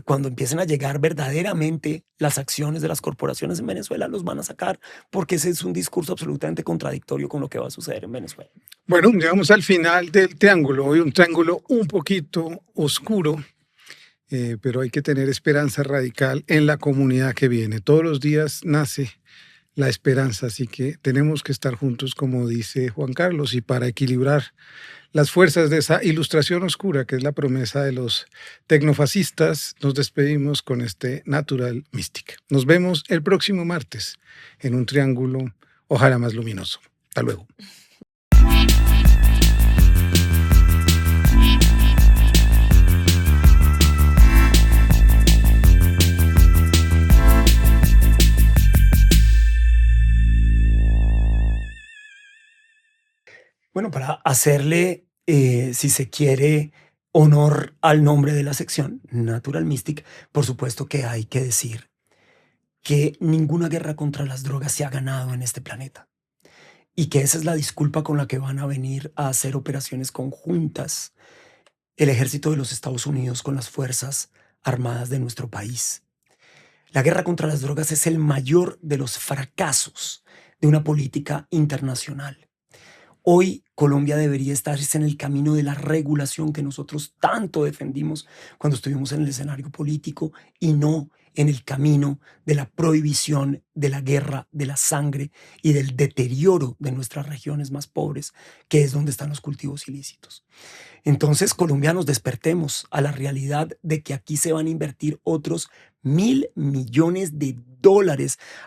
cuando empiecen a llegar verdaderamente las acciones de las corporaciones en Venezuela, los van a sacar, porque ese es un discurso absolutamente contradictorio con lo que va a suceder en Venezuela. Bueno, llegamos al final del triángulo, hoy un triángulo un poquito oscuro, pero hay que tener esperanza radical en la comunidad que viene. Todos los días nace la esperanza. Así que tenemos que estar juntos, como dice Juan Carlos, y para equilibrar las fuerzas de esa ilustración oscura que es la promesa de los tecnofascistas, nos despedimos con este Natural Mystic. Nos vemos el próximo martes en un triángulo, ojalá más luminoso. Hasta luego. Bueno, para hacerle, si se quiere, honor al nombre de la sección, Natural Mystic, por supuesto que hay que decir que ninguna guerra contra las drogas se ha ganado en este planeta y que esa es la disculpa con la que van a venir a hacer operaciones conjuntas el ejército de los Estados Unidos con las fuerzas armadas de nuestro país. La guerra contra las drogas es el mayor de los fracasos de una política internacional. Hoy Colombia debería estarse en el camino de la regulación que nosotros tanto defendimos cuando estuvimos en el escenario político y no en el camino de la prohibición, de la guerra, de la sangre y del deterioro de nuestras regiones más pobres, que es donde están los cultivos ilícitos. Entonces, colombianos, despertemos a la realidad de que aquí se van a invertir otros $1.000 millones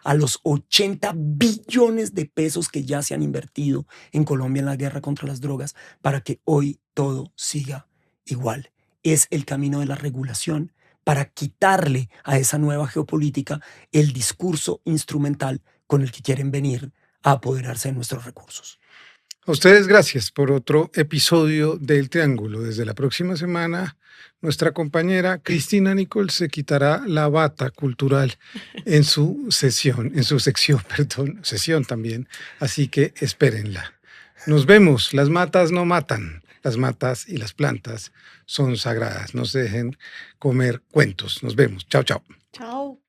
a los 80 billones de pesos que ya se han invertido en Colombia en la guerra contra las drogas para que hoy todo siga igual. Es el camino de la regulación para quitarle a esa nueva geopolítica el discurso instrumental con el que quieren venir a apoderarse de nuestros recursos. A ustedes gracias por otro episodio del Triángulo. Desde la próxima semana, nuestra compañera Cristina Nicole se quitará la bata cultural en su sección también. Así que espérenla. Nos vemos. Las matas no matan. Las matas y las plantas son sagradas. No se dejen comer cuentos. Nos vemos. Chao, chao. Chao.